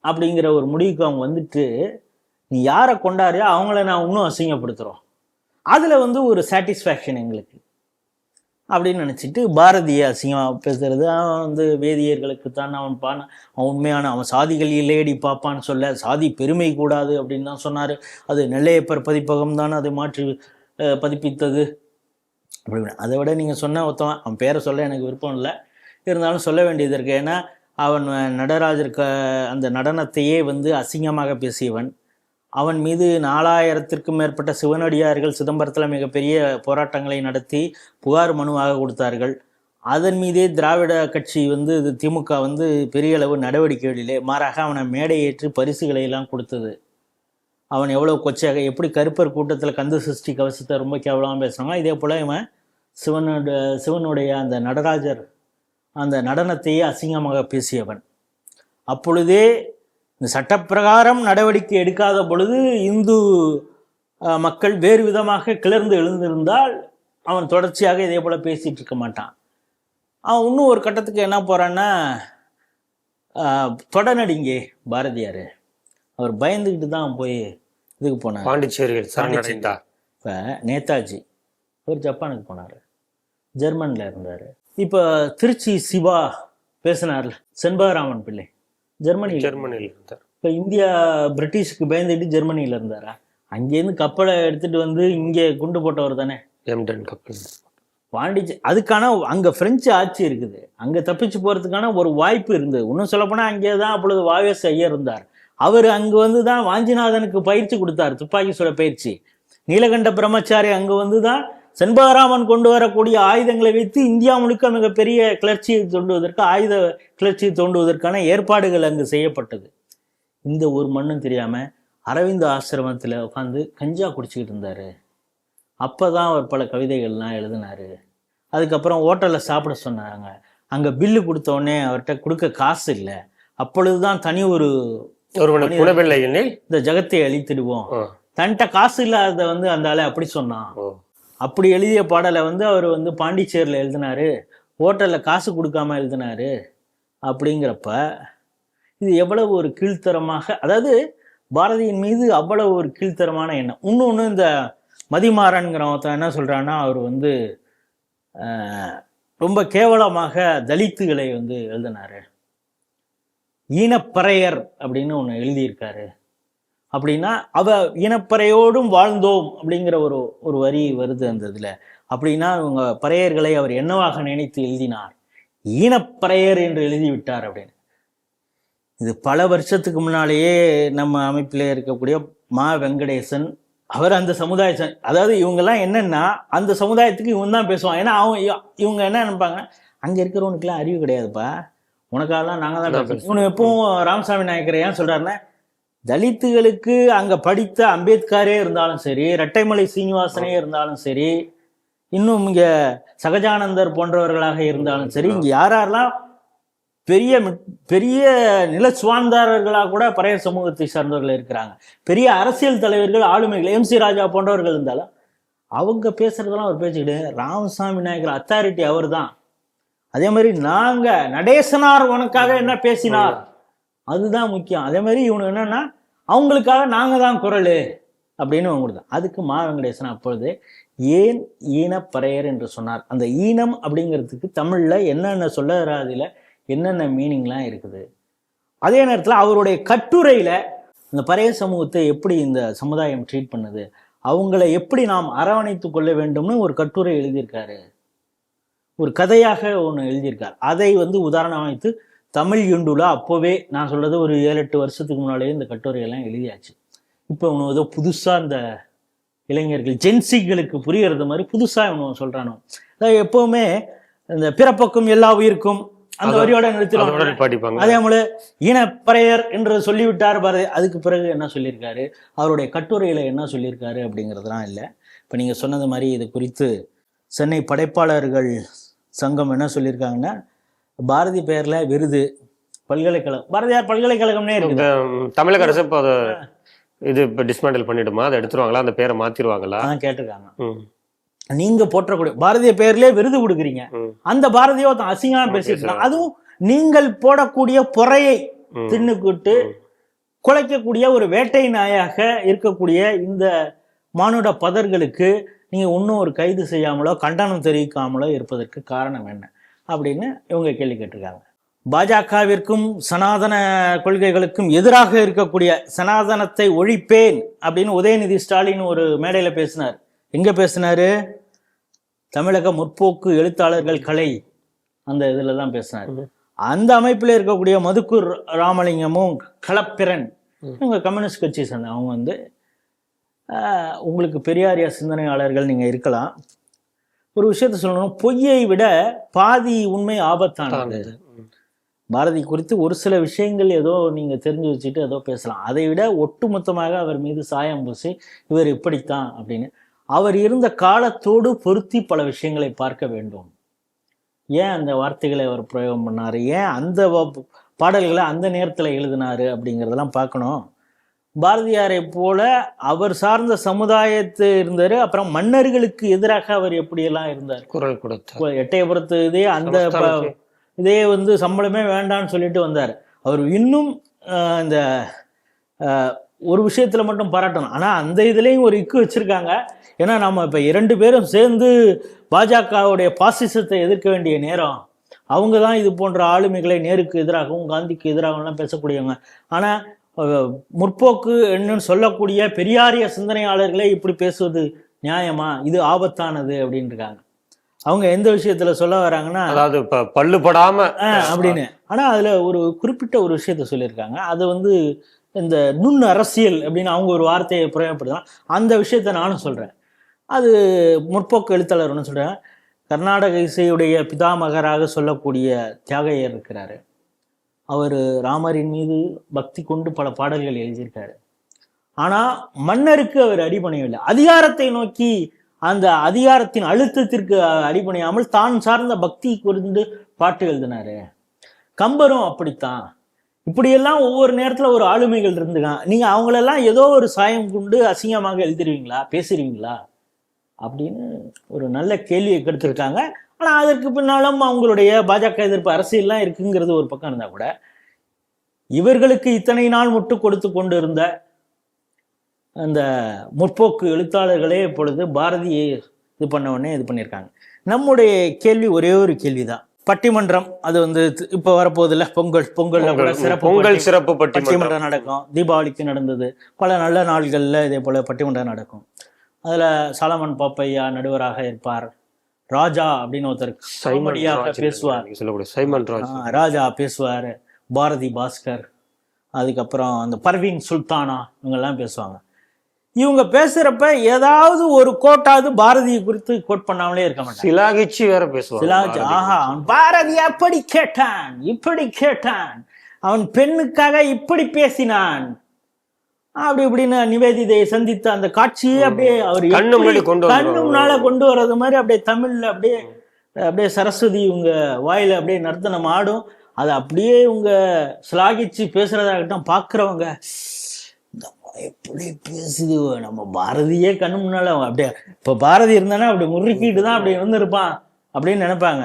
அப்படிங்கிற ஒரு முடிவுக்கு அவங்க வந்துட்டு, நீ யாரை கொண்டாடுறியோ அவங்கள நான் இன்னும் அசிங்கப்படுத்துகிறோம், அதில் வந்து ஒரு சாட்டிஸ்ஃபேக்ஷன் எங்களுக்கு அப்படின்னு நினச்சிட்டு பாரதியை அசிங்கமாக பேசுறது. அவன் வந்து வேதியர்களுக்கு தான் அவன் உண்மையான அவன் சாதிகள் இல்லையடி பாப்பான்னு சொல்ல, சாதி பெருமை கூடாது அப்படின்னு தான் சொன்னார். அது நெல்லையப்பர் பதிப்பகம் தான் அதை மாற்றி பதிப்பித்தது அப்படின்னு. அதை விட நீங்கள் சொன்ன ஒருத்தவன், அவன் பேரை சொல்ல எனக்கு விருப்பம் இல்லை, இருந்தாலும் சொல்ல வேண்டியது இருக்கு. ஏன்னா அவன் நடராஜர் அந்த நடனத்தையே வந்து அசிங்கமாக பேசியவன். அவன் மீது 4000த்திற்கும் மேற்பட்ட சிவனடியார்கள் சிதம்பரத்தில் மிகப்பெரிய போராட்டங்களை நடத்தி புகார் மனுவாக கொடுத்தார்கள். அதன் மீதே திராவிட கட்சி வந்து திமுக வந்து பெரிய அளவு நடவடிக்கைகளிலே மாறாக அவனை மேடையேற்று பரிசுகளை எல்லாம் கொடுத்தது. அவன் எவ்வளோ கொச்சையாக எப்படி கருப்பர் கூட்டத்தில் கந்த சஷ்டி கவசத்தை ரொம்ப கேவலமாக பேசுகிறாங்க, இதே போல் இவன் சிவனுடைய அந்த நடராஜர் அந்த நடனத்தையே அசிங்கமாக பேசியவன். அப்பொழுதே இந்த சட்டப்பிரகாரம் நடவடிக்கை எடுக்காத பொழுது இந்து மக்கள் வேறு விதமாக கிளர்ந்து எழுந்திருந்தால் அவன் தொடர்ச்சியாக இதே போல் பேசிகிட்டு இருக்க மாட்டான். அவன் இன்னும் ஒரு கட்டத்துக்கு என்ன போகிறான்னா, தொடநடிங்கே பாரதியார் அவர் பயந்துக்கிட்டு தான் போய் இதுக்கு போனார், பாண்டிச்சேரியில். இப்போ நேதாஜி அவர் ஜப்பானுக்கு போனார், ஜெர்மனில் இருந்தார். இப்போ திருச்சி சிவா பேசினார்ல, செண்பகராமன் பிள்ளை ஜெர்மனியில் இருந்தார். இப்போ இந்தியா பிரிட்டிஷுக்கு பயந்துட்டு ஜெர்மனியில் இருந்தாரா? அங்கேருந்து கப்பலை எடுத்துகிட்டு வந்து இங்கே குண்டு போட்டவர் தானே எம்டன் கப்பல். அதுக்கான அங்கே பிரெஞ்சு ஆட்சி இருக்குது, அங்கே தப்பிச்சு போகிறதுக்கான ஒரு வாய்ப்பு இருந்தது. இன்னும் சொல்லப்போனால் அங்கே தான் அப்பொழுது வாவேஸ் ஐயர் இருந்தார். அவர் அங்கே வந்து தான் வாஞ்சிநாதனுக்கு பயிற்சி கொடுத்தார், துப்பாக்கி சுட பயிற்சி. நீலகண்ட பிரம்மச்சாரி அங்கே வந்து தான் செண்பகராமன் கொண்டு வரக்கூடிய ஆயுதங்களை வைத்து இந்தியா முழுக்க மிகப்பெரிய கிளர்ச்சியை தோண்டுவதற்கு, ஆயுத கிளர்ச்சியை தோண்டுவதற்கான ஏற்பாடுகள் அங்கு செய்யப்பட்டது. இந்த ஒரு மண்ணும் தெரியாமல் அரவிந்த் ஆசிரமத்தில் உட்காந்து கஞ்சா குடிச்சிக்கிட்டு இருந்தார். அப்போ தான் அவர் பல கவிதைகள்லாம் எழுதினார். அதுக்கப்புறம் ஹோட்டலில் சாப்பிட சொன்னாங்க, அங்கே பில்லு கொடுத்தோடனே அவர்கிட்ட கொடுக்க காசு இல்லை. அப்பொழுதுதான் தனி இந்த ஜகத்தை அழித்திடுவோம், தன்கிட்ட காசு இல்லாத வந்து அந்த ஆளை அப்படி சொன்னான். அப்படி எழுதிய பாடலை வந்து அவர் வந்து பாண்டிச்சேரியில் எழுதினாரு, ஹோட்டலில் காசு கொடுக்காம எழுதினாரு. அப்படிங்கிறப்ப இது எவ்வளவு ஒரு கீழ்த்தரமாக, அதாவது பாரதியின் மீது அவ்வளவு ஒரு கீழ்த்தரமான எண்ணம். இன்னொன்று இந்த மதிமாறன்கிறவன் என்ன சொல்கிறான்னா, அவர் வந்து ரொம்ப கேவலமாக தலித்துகளை வந்து எழுதினாரு, ஈனப்பறையர் அப்படின்னு ஒன்று எழுதியிருக்காரு. அப்படின்னா இனப்பறையோடும் வாழ்ந்தோம் அப்படிங்கிற ஒரு வரி வருது அந்த இதில். அப்படின்னா இவங்க பறையர்களை அவர் என்னவாக நினைத்து எழுதினார், ஈனப்பறையர் என்று எழுதிவிட்டார் அப்படின்னு. இது பல வருஷத்துக்கு முன்னாலேயே நம்ம அமைப்பில் இருக்கக்கூடிய மா வெங்கடேசன் அவர் அந்த சமுதாய, அதாவது இவங்கெல்லாம் என்னன்னா அந்த சமுதாயத்துக்கு இவன் தான் பேசுவான். ஏன்னா இவங்க என்ன நினைப்பாங்க, அங்கே இருக்கிறவனுக்குலாம் அறிவு கிடையாதுப்பா, உனக்காகலாம் நாங்கள் தான் பேசுவோம். இவனு எப்பவும் ராமசாமி நாயக்கர் ஏன் சொல்கிறாருன்னா, தலித்துகளுக்கு அங்கே படித்த அம்பேத்கரே இருந்தாலும் சரி, இரட்டைமலை சீனிவாசனே இருந்தாலும் சரி, இன்னும் இங்கே சகஜானந்தர் போன்றவர்களாக இருந்தாலும் சரி, இங்கே யாரெல்லாம் பெரிய பெரிய நில சுவாந்தாரர்களாக கூட பறையர் சமூகத்தை சார்ந்தவர்கள் இருக்கிறாங்க, பெரிய அரசியல் தலைவர்கள் ஆளுமைகள் MC ராஜா போன்றவர்கள் இருந்தாலும் அவங்க பேசுறதெல்லாம் அவர் பேச்சுக்கிட்டு, ராமசாமி நாயக்கர் அத்தாரிட்டி அவர் தான், அதே மாதிரி நாங்க நடேசனார் உனக்காக என்ன பேசினார் அதுதான் முக்கியம். அதே மாதிரி இவனுக்கு என்னன்னா அவங்களுக்காக நாங்க தான் குரல் அப்படின்னு அவங்களுக்கு. அதுக்கு மா வெங்கடேசன் அப்பொழுது ஏன் ஈனப்பறையர் என்று சொன்னார். அந்த ஈனம் அப்படிங்கிறதுக்கு தமிழ்ல என்னென்ன சொல்லறாதுல என்னென்ன மீனிங்லாம் இருக்குது. அதே நேரத்தில் அவருடைய கட்டுரையில இந்த பறைய சமூகத்தை எப்படி இந்த சமுதாயம் ட்ரீட் பண்ணுது, அவங்கள எப்படி நாம் அரவணைத்து கொள்ள வேண்டும்னு ஒரு கட்டுரை எழுதியிருக்காரு, ஒரு கதையாக ஒன்று எழுதியிருக்கார். அதை உதாரணம் வைத்து தமிழ் யுண்டுலா அப்போவே நான் சொல்றது ஒரு 7-8 வருஷத்துக்கு முன்னாலேயே இந்த கட்டுரையெல்லாம் எழுதியாச்சு. இப்போ இவனு ஏதோ புதுசா இந்த இளைஞர்கள் ஜென்சிகளுக்கு புரியறது மாதிரி புதுசா இவனு சொல்றானோ. அதாவது எப்பவுமே இந்த பிறப்பக்கும் எல்லா உயிருக்கும் அந்த வரியோட நிறுத்திடுவாங்க. அதே போல ஈனப்பறையர் என்று சொல்லிவிட்டார் பாரு. அதுக்கு பிறகு என்ன சொல்லியிருக்காரு, அவருடைய கட்டுரையில என்ன சொல்லியிருக்காரு அப்படிங்கிறதுலாம் இல்லை. இப்போ நீங்க சொன்னது மாதிரி இது குறித்து சென்னை படைப்பாளர்கள் சங்கம் என்ன சொல்லியிருக்காங்கன்னா, பாரதி பெயர்ல விருது பல்கலைக்கழகம், பாரதியார் பல்கலைக்கழகம்னே இருக்கு. தமிழக அரசு இப்போ இது இப்போ டிஸ்மேண்டில் பண்ணிடுமா, அதை எடுத்துருவாங்களா, அந்த பேரை மாத்திருவாங்களா கேட்டிருக்காங்க. நீங்க போற்றக்கூடிய பாரதிய பெயர்லயே விருது கொடுக்குறீங்க, அந்த பாரதியோ அசிங்கமா பேசிட்டு இருக்காங்க. அதுவும் நீங்கள் போடக்கூடிய பொறையை தின்னுக்கிட்டு குலைக்கக்கூடிய ஒரு வேட்டை நாயாக இருக்கக்கூடிய இந்த மானுட பதர்களுக்கு நீங்க இன்னும் ஒரு கைது செய்யாமலோ கண்டனம் தெரிவிக்காமலோ இருப்பதற்கு காரணம் என்ன அப்படின்னு இவங்க கேள்வி கேட்டிருக்காங்க. பாஜகவிற்கும் சனாதன கொள்கைகளுக்கும் எதிராக இருக்கக்கூடிய சனாதனத்தை ஒழிப்பேன் அப்படின்னு உதயநிதி ஸ்டாலின் ஒரு மேடையில பேசினார். எங்க பேசினாரு? தமிழக முற்போக்கு எழுத்தாளர்கள் கலை அந்த இதுல தான் பேசினார். அந்த அமைப்புல இருக்கக்கூடிய மதுக்கூர் ராமலிங்கமும் களப்பிரன் இவங்க கம்யூனிஸ்ட் கட்சி சேர்ந்த அவங்க உங்களுக்கு பெரியாரிய சிந்தனையாளர்கள் நீங்க இருக்கலாம். ஒரு விஷயத்த சொல்லணும், பொய்யை விட பாதி உண்மை ஆபத்தானது. பாரதி குறித்து ஒரு சில விஷயங்கள் ஏதோ நீங்க தெரிஞ்சு வச்சுட்டு ஏதோ பேசலாம், அதை விட ஒட்டுமொத்தமாக அவர் மீது சாயம் பூசி இவர் இப்படித்தான் அப்படின்னு அவர் இருந்த காலத்தோடு பொருத்தி பல விஷயங்களை பார்க்க வேண்டும். ஏன் அந்த வார்த்தைகளை அவர் பிரயோகம் பண்ணாரு, ஏன் அந்த பாடல்களை அந்த நேரத்தில் எழுதினாரு அப்படிங்கிறதெல்லாம் பார்க்கணும். பாரதியாரை போல அவர் சார்ந்த சமுதாயத்து இருந்தாரு. அப்புறம் மன்னர்களுக்கு எதிராக அவர் எப்படியெல்லாம் இருந்தார், குரல் கொடுத்தார். எட்டயபுரத்து இதே அந்த இதே சம்பளமே வேண்டான்னு சொல்லிட்டு வந்தார். அவர் இன்னும் இந்த ஒரு விஷயத்துல மட்டும் பாராட்டணும். ஆனா அந்த இதுலயும் ஒரு இக்கு வச்சிருக்காங்க. ஏன்னா நம்ம இப்ப 2 பேரும் சேர்ந்து பாஜகவுடைய பாசிசத்தை எதிர்க்க வேண்டிய நேரம். அவங்க தான் இது போன்ற ஆளுமைகளை நேருக்கு எதிராகவும் காந்திக்கு எதிராகவும் பேசக்கூடியவங்க. ஆனா முற்போக்கு என்னன்னு சொல்லக்கூடிய பெரியாரிய சிந்தனையாளர்களே இப்படி பேசுவது நியாயமா, இது ஆபத்தானது அப்படின்னு இருக்காங்க. அவங்க எந்த விஷயத்துல சொல்ல வராங்கன்னா, அதாவது பல்லுபடாம அப்படின்னு. ஆனா அதுல ஒரு குறிப்பிட்ட ஒரு விஷயத்த சொல்லியிருக்காங்க. அது இந்த நுண் அரசியல் அப்படின்னு அவங்க ஒரு வார்த்தையை பிரயோகப்படுத்தலாம். அந்த விஷயத்த நானும் சொல்றேன். அது முற்போக்கு எழுத்தாளர் ஒன்று சொல்றேன். கர்நாடக இசையுடைய பிதாமகராக சொல்லக்கூடிய தியாகையர் இருக்கிறாரு. அவர் ராமரின் மீது பக்தி கொண்டு பல பாடல்கள் எழுதியிருக்காரு. ஆனா மன்னருக்கு அவர் அடிபணியவில்லை. அதிகாரத்தை நோக்கி அந்த அதிகாரத்தின் அழுத்தத்திற்கு அடிபணியாமல் தான் சார்ந்த பக்தி குறிந்து பாட்டு எழுதினாரு. கம்பரும் அப்படித்தான். இப்படியெல்லாம் ஒவ்வொரு நேரத்துல ஒரு ஆளுமைகள் இருந்துக்கான். நீங்க அவங்களெல்லாம் ஏதோ ஒரு சாயம் கொண்டு அசிங்கமாக எழுதிருவீங்களா, பேசுறீங்களா அப்படின்னு ஒரு நல்ல கேள்வியை கெடுத்திருக்காங்க. ஆனா அதற்கு பின்னாலும் அவங்களுடைய பாஜக எதிர்ப்பு அரசியல்லாம் இருக்குங்கிறது ஒரு பக்கம் இருந்தா கூட, இவர்களுக்கு இத்தனை நாள் முட்டு கொடுத்து கொண்டு இருந்த அந்த முற்போக்கு எழுத்தாளர்களே இப்பொழுது பாரதியை இது பண்ண உடனே இது பண்ணியிருக்காங்க. நம்முடைய கேள்வி ஒரே ஒரு கேள்விதான். பட்டிமன்றம் அது இப்ப வரப்போகுதுல்ல, பொங்கல் சிறப்பு பட்டிமன்றம் நடக்கும். தீபாவளிக்கு நடந்தது. பல நல்ல நாள்கள்ல இதே போல பட்டிமன்றம் நடக்கும். அதுல சாலமன் பாப்பையா நடுவராக இருப்பார். ராஜா அப்படின்னு ஒருத்தர் பேசுவார். ராஜா பேசுவார். பாரதி பாஸ்கர், அதுக்கப்புறம் அந்த பர்வீன் சுல்தானா, இவங்கெல்லாம் பேசுவாங்க. இவங்க பேசுறப்ப ஏதாவது ஒரு கோட்டாவது பாரதியை குறித்து கோட் பண்ணாமலே இருக்க மாட்டாங்க. சிலாகிச்சு வேற பேசுவாங்க. ஆஹா, பாரதி அப்படி கேட்டான், இப்படி கேட்டான், அவன் பெண்ணுக்காக இப்படி பேசினான், அப்படி இப்படின்னு நிவேதிதையை சந்தித்த அந்த காட்சியே அப்படியே அவர் கண்ணு முன்னால கொண்டு வர்றது மாதிரி அப்படியே தமிழ்ல அப்படியே சரஸ்வதி இவங்க வாயில அப்படியே நர்த்தனம் ஆடும். அதை அப்படியே இவங்க சிலாகிச்சு பேசுறதாகட்டும், பாக்குறவங்க எப்படி பேசுது, நம்ம பாரதியே கண்ணு முன்னால அப்படியே, இப்ப பாரதி இருந்தானா அப்படி முறுக்கிட்டு தான் அப்படி இருந்திருப்பான் அப்படின்னு நினைப்பாங்க.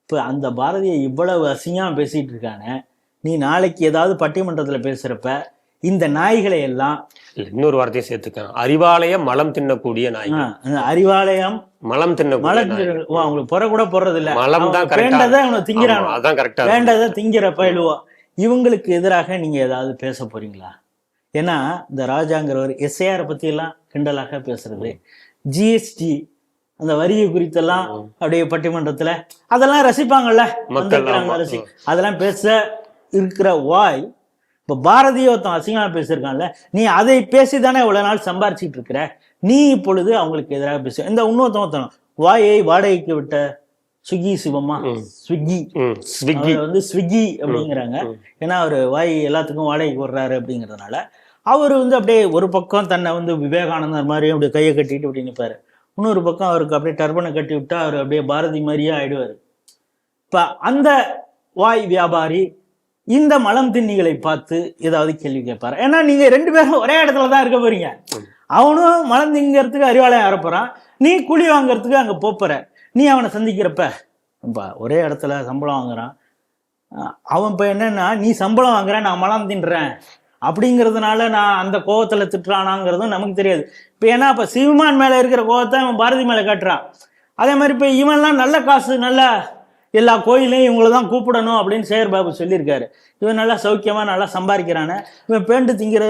இப்போ அந்த பாரதியை இவ்வளவு அசிங்கமாக பேசிட்டு இருக்கானே, நீ நாளைக்கு ஏதாவது பட்டிமன்றத்தில் பேசுறப்ப இந்த நாய்களை எல்லாம் இன்னொரு வார்த்தையை சேர்த்துக்கேன், அறிவாலயம் மலம் தின்னக்கூடிய நாய். அறிவாலயம் மலம் தின்னக்கூடிய அவங்களுக்கு பொற கூட போடுறது இல்ல, மலம் தான் வேண்டதை அவனை திங்கிறானோ, அதான் கரெக்டா, வேண்டதை திங்கிற பயிலுவா. இவங்களுக்கு எதிராக நீங்க ஏதாவது பேச போறீங்களா? ஏன்னா இந்த ராஜாங்கிறவர் எஸ்ஐஆரை பத்தி எல்லாம் கிண்டலாக பேசுறது, ஜிஎஸ்டி அந்த வரியை குறித்தெல்லாம் அப்படியே பட்டிமன்றத்துல அதெல்லாம் ரசிப்பாங்கல்ல மக்கள், அதெல்லாம் பேச இருக்கிற வாய். இப்ப பாரதிய ஒருத்தன் அசிங்கமா பேசியிருக்கான்ல, நீ அதை பேசிதானே இவ்வளவு நாள் சம்பாரிச்சிட்டு இருக்கிற, நீ இப்பொழுது அவங்களுக்கு எதிராக பேச. இந்த இன்னொருத்தன் வாயை வாடகைக்கு விட்ட ஸ்விக்கி சிவமா, ஸ்விக்கி வந்து ஸ்விக்கி அப்படிங்கிறாங்க. ஏன்னா அவரு வாய் எல்லாத்துக்கும் வாடகைக்கு விடுறாரு அப்படிங்கிறதுனால அவர் வந்து அப்படியே ஒரு பக்கம் தன்னை வந்து விவேகானந்தர் மாதிரி அப்படியே கையை கட்டிட்டு அப்படி நிற்பாரு, இன்னொரு பக்கம் அவருக்கு அப்படியே டர்பனை கட்டி விட்டா அவர் அப்படியே பாரதி மாதிரியே ஆயிடுவார். இப்ப அந்த வாய் வியாபாரி இந்த மலம் திண்ணிகளை பார்த்து ஏதாவது கேள்வி கேட்பாரு. ஏன்னா நீங்க 2 பேரும் ஒரே இடத்துல தான் இருக்க போறீங்க. அவனும் மலம் திங்கிறதுக்கு அறிவாலயம் ஆரப்போறான், நீ கூலி வாங்கறதுக்கு அங்க போற. நீ அவனை சந்திக்கிறப்ப ஒரே இடத்துல சம்பளம் வாங்குறான், அவன் இப்ப என்னன்னா நீ சம்பளம் வாங்குற நான் மலம் தின்றேன் அப்படிங்கிறதுனால நான் அந்த கோவத்துல திட்டுறானாங்கிறதும் நமக்கு தெரியாது. இப்ப ஏன்னா இப்ப சீமான் மேல இருக்கிற கோவத்தை அவன் பாரதி மேல காட்டுறான். அதே மாதிரி இப்ப இவன்லாம் நல்ல காசு, நல்ல எல்லா கோயிலையும் இவங்களை தான் கூப்பிடணும் அப்படின்னு சேகர் பாபு சொல்லியிருக்காரு. இவன் நல்லா சௌக்கியமா நல்லா சம்பாதிக்கிறானே, இவன் பேண்டு திங்கிற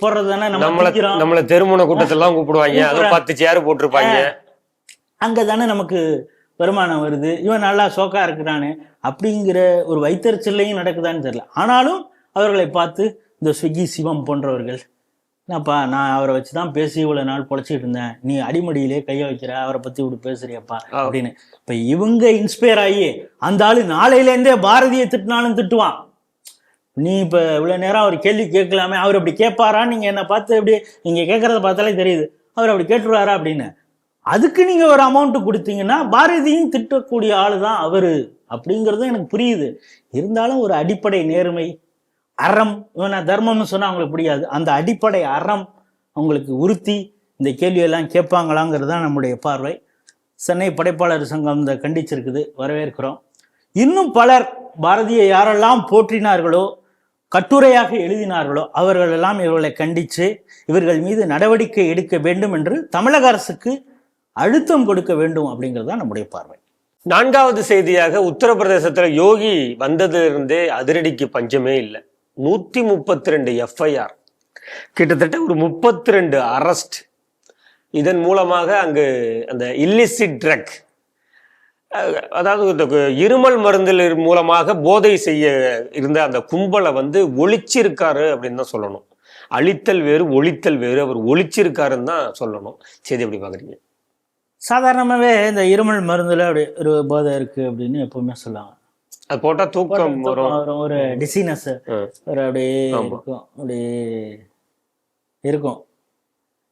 போடுறது தானே நம்மள திருமண கூட்டத்தெல்லாம் கூப்பிடுவாங்க, 10 சேர் போட்டிருப்பாங்க, அங்க தானே நமக்கு வருமானம் வருது, இவன் நல்லா சோக்கா இருக்கிறானு அப்படிங்கிற ஒரு வைத்தறிச்சல்லையும் நடக்குதான்னு தெரியல. ஆனாலும் அவர்களை பார்த்து இந்த ஸ்விக்கி சிவம் போன்றவர்கள், என்னப்பா நான் அவரை வச்சுதான் பேசி இவ்வளவு நாள் பொழைச்சிட்டு இருந்தேன், நீ அடிமடியிலே கைய வைக்கிற, அவரை பத்தி இப்படி பேசுறியப்பா அப்படின்னு. இப்ப இவங்க இன்ஸ்பயர் ஆகி அந்த ஆளு நாளையிலேருந்தே பாரதியை திட்டினாலும் திட்டுவான். நீ இப்ப இவ்வளவு நேரம் அவர் கேள்வி கேட்கலாமே, அவர் அப்படி கேட்பாரான்னு நீங்க என்ன பார்த்து எப்படி நீங்க கேட்கறத பார்த்தாலே தெரியுது அவர் அப்படி கேட்டுருவாரா அப்படின்னு. அதுக்கு நீங்க ஒரு அமௌண்ட் கொடுத்தீங்கன்னா பாரதியும் திட்டக்கூடிய ஆளு தான் அவரு அப்படிங்கிறதும் எனக்கு புரியுது. இருந்தாலும் ஒரு அடிப்படை நேர்மை, அறம், இவனை தர்மம்னு சொன்னா அவங்களுக்கு புரியாது, அந்த அடிப்படை அறம் அவங்களுக்கு உறுத்தி இந்த கேள்வியெல்லாம் கேட்பாங்களாங்கிறது தான் நம்முடைய பார்வை. சென்னை படைப்பாளர் சங்கம் இந்த கண்டிச்சிருக்குது, வரவேற்கிறோம். இன்னும் பலர் பாரதியை யாரெல்லாம் போற்றினார்களோ கட்டுரையாக எழுதினார்களோ அவர்களெல்லாம் இவர்களை கண்டித்து இவர்கள் மீது நடவடிக்கை எடுக்க வேண்டும் என்று தமிழக அரசுக்கு அழுத்தம் கொடுக்க வேண்டும் அப்படிங்கிறது தான் நம்முடைய பார்வை. 4வது செய்தியாக, உத்தரப்பிரதேசத்துல யோகி வந்ததிலிருந்தே அதிரடிக்கு பஞ்சமே இல்லை. 132 எஃப்ஐஆர், கிட்டத்தட்ட ஒரு 32 அரெஸ்ட். இதன் மூலமாக அங்கு அந்த இல்லிசிட் ட்ரக், அதாவது இருமல் மருந்தில் மூலமாக போதை செய்ய இருந்த அந்த கும்பலை வந்து ஒழிச்சிருக்காரு அப்படின்னு தான் சொல்லணும். அழித்தல் வேறு ஒழித்தல் வேறு, அவர் ஒழிச்சிருக்காருன்னு தான் சொல்லணும். செய்தி எப்படி பாக்குறீங்க? சாதாரணமாகவே இந்த இருமல் மருந்துல அப்படி ஒரு போதை இருக்கு அப்படின்னு எப்பவுமே சொல்லுவாங்க. அது போட்டா தூக்கம் வரும், ஒரு டிசீனஸ் ஒரு அப்படியே இருக்கும், அப்படியே இருக்கும்.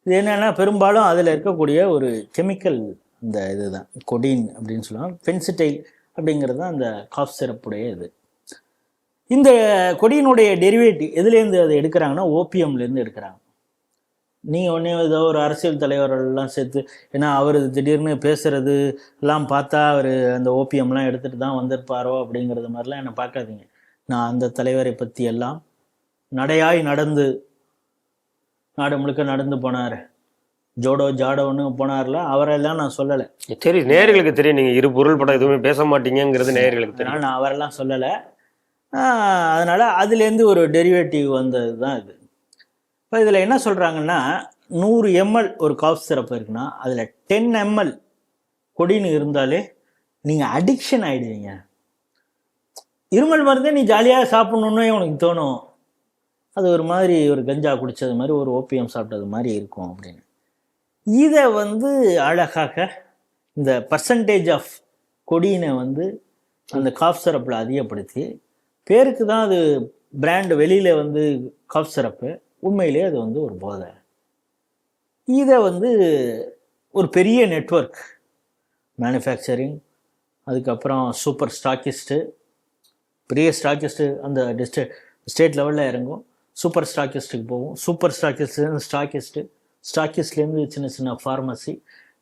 இது என்னன்னா பெரும்பாலும் அதில் இருக்கக்கூடிய ஒரு கெமிக்கல், இந்த இதுதான் கொடின் அப்படின்னு சொல்லுவாங்க, பென்சிடைல் அப்படிங்கிறது தான் அந்த காஃப் சிரப்புடைய இது. இந்த கொடியினுடைய டெரிவேட்டிவ் எதுலேருந்து அதை எடுக்கிறாங்கன்னா ஓபியம்லேருந்து எடுக்கிறாங்க. நீங்கள் ஒன்றே ஏதோ ஒரு அரசியல் தலைவர்கள்லாம் சேர்த்து, ஏன்னா அவர் திடீர்னு பேசுறது எல்லாம் பார்த்தா அவர் அந்த ஓபிஎம்லாம் எடுத்துகிட்டு தான் வந்திருப்பாரோ அப்படிங்கிறது மாதிரிலாம் என்னை பார்க்காதீங்க. நான் அந்த தலைவரை பற்றி எல்லாம் நடையாய் நடந்து நாடு முழுக்க நடந்து போனார், ஜோடோ ஜாடோன்னு போனார்ல, அவரெல்லாம் நான் சொல்லலை. தெரியும், நேயர்களுக்கு தெரியும், நீங்கள் இரு பொருள் படம் எதுவுமே பேச மாட்டீங்கிறது நேயர்களுக்கு தெரியும். நான் அவரெல்லாம் சொல்லலை. அதனால் அதுலேருந்து ஒரு டெரிவேட்டிவ் வந்தது தான் இது. இப்போ இதில் என்ன சொல்கிறாங்கன்னா, 100 ml ஒரு காஃப் சிரப் இருக்குன்னா அதில் 10 ml கொடின்னு இருந்தாலே நீங்கள் அடிக்ஷன் ஆகிடுவீங்க. இருமல் மருந்தே நீ ஜாலியாக சாப்பிட்ணுன்னே உனக்கு தோணும், அது ஒரு மாதிரி ஒரு கஞ்சா குடித்தது மாதிரி, ஒரு ஓபிஎம் சாப்பிட்டது மாதிரி இருக்கும் அப்படின்னு. இதை வந்து அழகாக இந்த பர்சன்டேஜ் ஆஃப் கொடியினை வந்து அந்த காஃப் சிரப்பில் அதிகப்படுத்தி, பேருக்கு தான் அது பிராண்டு, வெளியில் வந்து காஃப் சிரப்பு, உண்மையிலே அது வந்து ஒரு போதை. இதை வந்து ஒரு பெரிய நெட்வொர்க், மேனுஃபேக்சரிங், அதுக்கப்புறம் சூப்பர் ஸ்டாக்கிஸ்ட்டு, பெரிய ஸ்டாக்கிஸ்ட்டு அந்த ஸ்டேட் லெவலில் இறங்கும், சூப்பர் ஸ்டாக்கிஸ்ட்டுக்கு போகும், சூப்பர் ஸ்டாக்கிஸ்ட்லேருந்து ஸ்டாக்கிஸ்ட்லேருந்து சின்ன சின்ன ஃபார்மசி,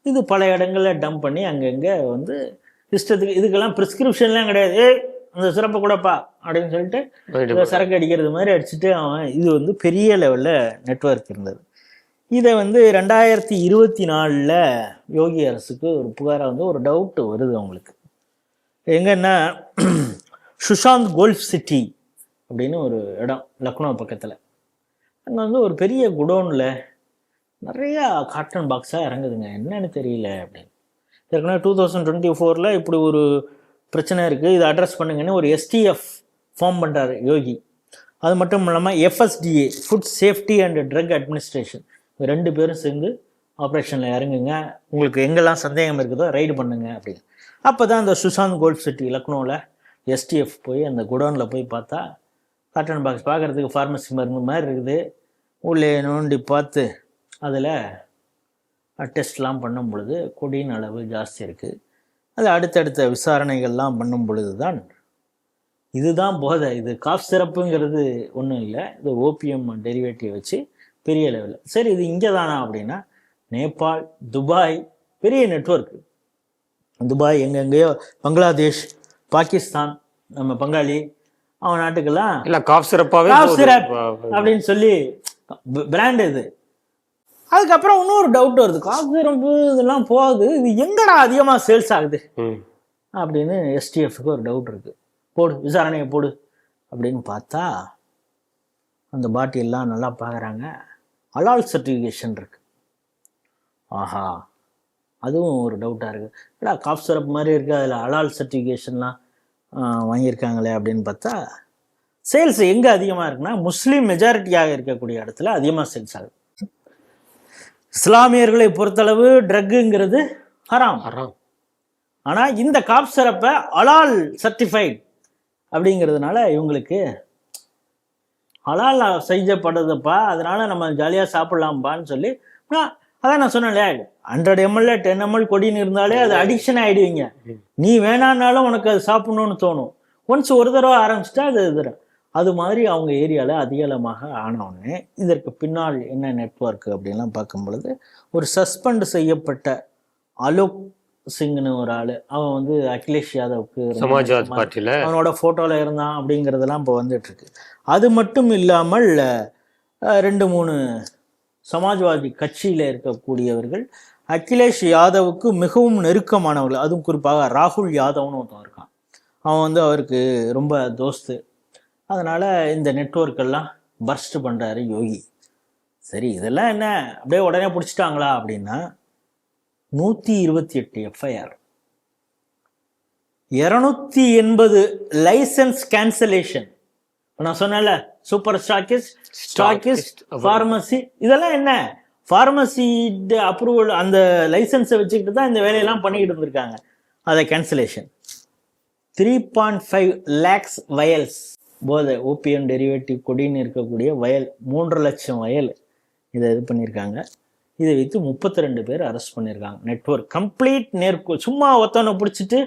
இது பல இடங்களில் டம்ப் பண்ணி அங்கங்கே வந்து இஷ்டத்துக்கு. இதுக்கெல்லாம் ப்ரிஸ்கிரிப்ஷன்லாம் கிடையாது. அந்த சிறப்பை கூடப்பா அப்படின்னு சொல்லிட்டு சரக்கு அடிக்கிறது மாதிரி அடிச்சுட்டு அவன் இது வந்து பெரிய லெவலில் நெட்வொர்க் இருந்தது. இதை வந்து 2024 யோகி அரசுக்கு ஒரு புகாராக வந்து ஒரு டவுட்டு வருது அவங்களுக்கு. எங்கன்னா சுஷாந்த் கோல்ஃப் சிட்டி அப்படின்னு ஒரு இடம் லக்னோ பக்கத்தில். அங்கே வந்து ஒரு பெரிய குடோனில் நிறையா காட்டன் பாக்ஸாக இறங்குதுங்க, என்னன்னு தெரியல அப்படின்னு. ஏற்கனவே 2024 இப்படி ஒரு பிரச்சனை இருக்குது, இதை அட்ரஸ் பண்ணுங்கன்னு ஒரு STF ஃபார்ம் பண்ணுறாரு யோகி. அது மட்டும் இல்லாமல் FSDA food safety and drug administration 2 பேரும் சேர்ந்து ஆப்ரேஷனில் இறங்குங்க, உங்களுக்கு எங்கெல்லாம் சந்தேகம் இருக்குதோ ரைடு பண்ணுங்க அப்படின்னு. அப்போ தான் அந்த சுஷாந்த் கோல்ஃப் சிட்டி லக்னோவில் STF போய் அந்த குடோனில் போய் பார்த்தா காட்டன் பாக்ஸ் பார்க்குறதுக்கு ஃபார்மசி மருந்து மாதிரி இருக்குது. உள்ளே நோண்டி பார்த்து அதில் டெஸ்ட்லாம் பண்ணும் பொழுது கொடியின் அளவு ஜாஸ்தி இருக்குது. அது அடுத்தடுத்த விசாரணைகள்லாம் பண்ணும் பொழுது தான் இதுதான் போதை, இது காஃப் சிறப்புங்கிறது ஒன்றும் இல்லை, இது ஓபிஎம் டெரிவேட்டிவ் வச்சு பெரிய லெவலில். சரி, இது இங்கே தானா அப்படின்னா நேபாள், துபாய் பெரிய நெட்வொர்க்கு. துபாய் எங்கெங்கேயோ, பங்களாதேஷ், பாகிஸ்தான், நம்ம பங்காளி அவன் நாட்டுக்கெல்லாம் இல்லை காஃப் சிறப்பாகவே காஃப் சிரப் அப்படின்னு சொல்லி பிராண்ட் இது. அதுக்கப்புறம் இன்னொரு டவுட் வருது, காஃப் சிரப்பு இதெல்லாம் போகுது, இது எங்கடா அதிகமாக சேல்ஸ் ஆகுது அப்படின்னு STFக்கு ஒரு டவுட் இருக்குது. போடு விசாரணையை போடு அப்படின்னு பார்த்தா அந்த பாட்டிலாம் நல்லா பார்க்குறாங்க, ஹலால் சர்டிஃபிகேஷன் இருக்கு. ஆஹா, அதுவும் ஒரு டவுட்டாக இருக்குது. ஏடா காஃப் சிரப் மாதிரி இருக்குது, அதில் ஹலால் சர்டிஃபிகேஷன்லாம் வாங்கியிருக்காங்களே அப்படின்னு பார்த்தா சேல்ஸ் எங்கே அதிகமாக இருக்குன்னா முஸ்லீம் மெஜாரிட்டியாக இருக்கக்கூடிய இடத்துல அதிகமாக சேல்ஸ் ஆகுது. இஸ்லாமியர்களை பொறுத்தளவு ட்ரக்குங்கிறது ஹராம். ஆனால் இந்த காஃப் சிரப்பை ஹலால் சர்டிஃபைட் அப்படிங்கிறதுனால இவங்களுக்கு ஹலால் செய்யப்படுறதுப்பா, அதனால நம்ம ஜாலியாக சாப்பிட்லாம்ப்பான்னு சொல்லி, அதான் நான் சொன்னேன் இல்லையா, 100 ml 10 ml கொடின்னு இருந்தாலே அது அடிக்ஷன் ஆகிடுவீங்க. நீ வேணான்னாலும் உனக்கு அது சாப்பிட்ணுன்னு தோணும். ஒன்ஸ் ஒரு தடவை ஆரம்பிச்சிட்டா அது எதிரும். அது மாதிரி அவங்க ஏரியாவில் அதிகமாக ஆனவுடனே இதற்கு பின்னால் என்ன நெட்வொர்க் அப்படின்லாம் பார்க்கும் பொழுது ஒரு சஸ்பெண்ட் செய்யப்பட்ட அலோக் சிங்னு ஒரு ஆள், அவன் வந்து அகிலேஷ் யாதவுக்கு சமாஜ்வாதி பார்ட்டியில் அவனோட ஃபோட்டோவில் இருந்தான் அப்படிங்கிறதெல்லாம் இப்போ வந்துட்டுருக்கு. அது மட்டும் இல்லாமல் 2-3 சமாஜ்வாதி கட்சியில் இருக்கக்கூடியவர்கள் அகிலேஷ் யாதவுக்கு மிகவும் நெருக்கமானவர்கள். அதுவும் குறிப்பாக ராகுல் யாதவ்னு ஒருத்தன் இருக்கான், அவன் வந்து அவருக்கு ரொம்ப தோஸ்து. அதனால் இந்த நெட்வொர்க்கெல்லாம் பர்ஸ்ட் பண்ணுறாரு யோகி. சரி, இதெல்லாம் என்ன அப்படியே உடனே பிடிச்சிட்டாங்களா அப்படின்னா 128 FIR, 280 லைசன்ஸ் கேன்சலேஷன். நான் சொன்னேன்ல சூப்பர் ஸ்டாக்கிஸ்ட், ஃபார்மசி, இதெல்லாம் என்ன ஃபார்மசி அப்ரூவல், அந்த லைசன்ஸை வச்சுக்கிட்டு தான் இந்த வேலையெல்லாம் பண்ணிக்கிட்டு இருந்திருக்காங்க. அதை கேன்சலேஷன். 3.5 lakhs வயல்ஸ் போதை ஓபிஎம் டெரிவேட்டிவ் கொடின்னு இருக்கக்கூடிய வயல், 3 லட்சம் வயல் இதை இது பண்ணியிருக்காங்க. இதை வைத்து 32 பேர் அரெஸ்ட் பண்ணியிருக்காங்க. நெட்வொர்க் கம்ப்ளீட் நேர்கோள். சும்மா ஒருத்தவனை பிடிச்சிட்டு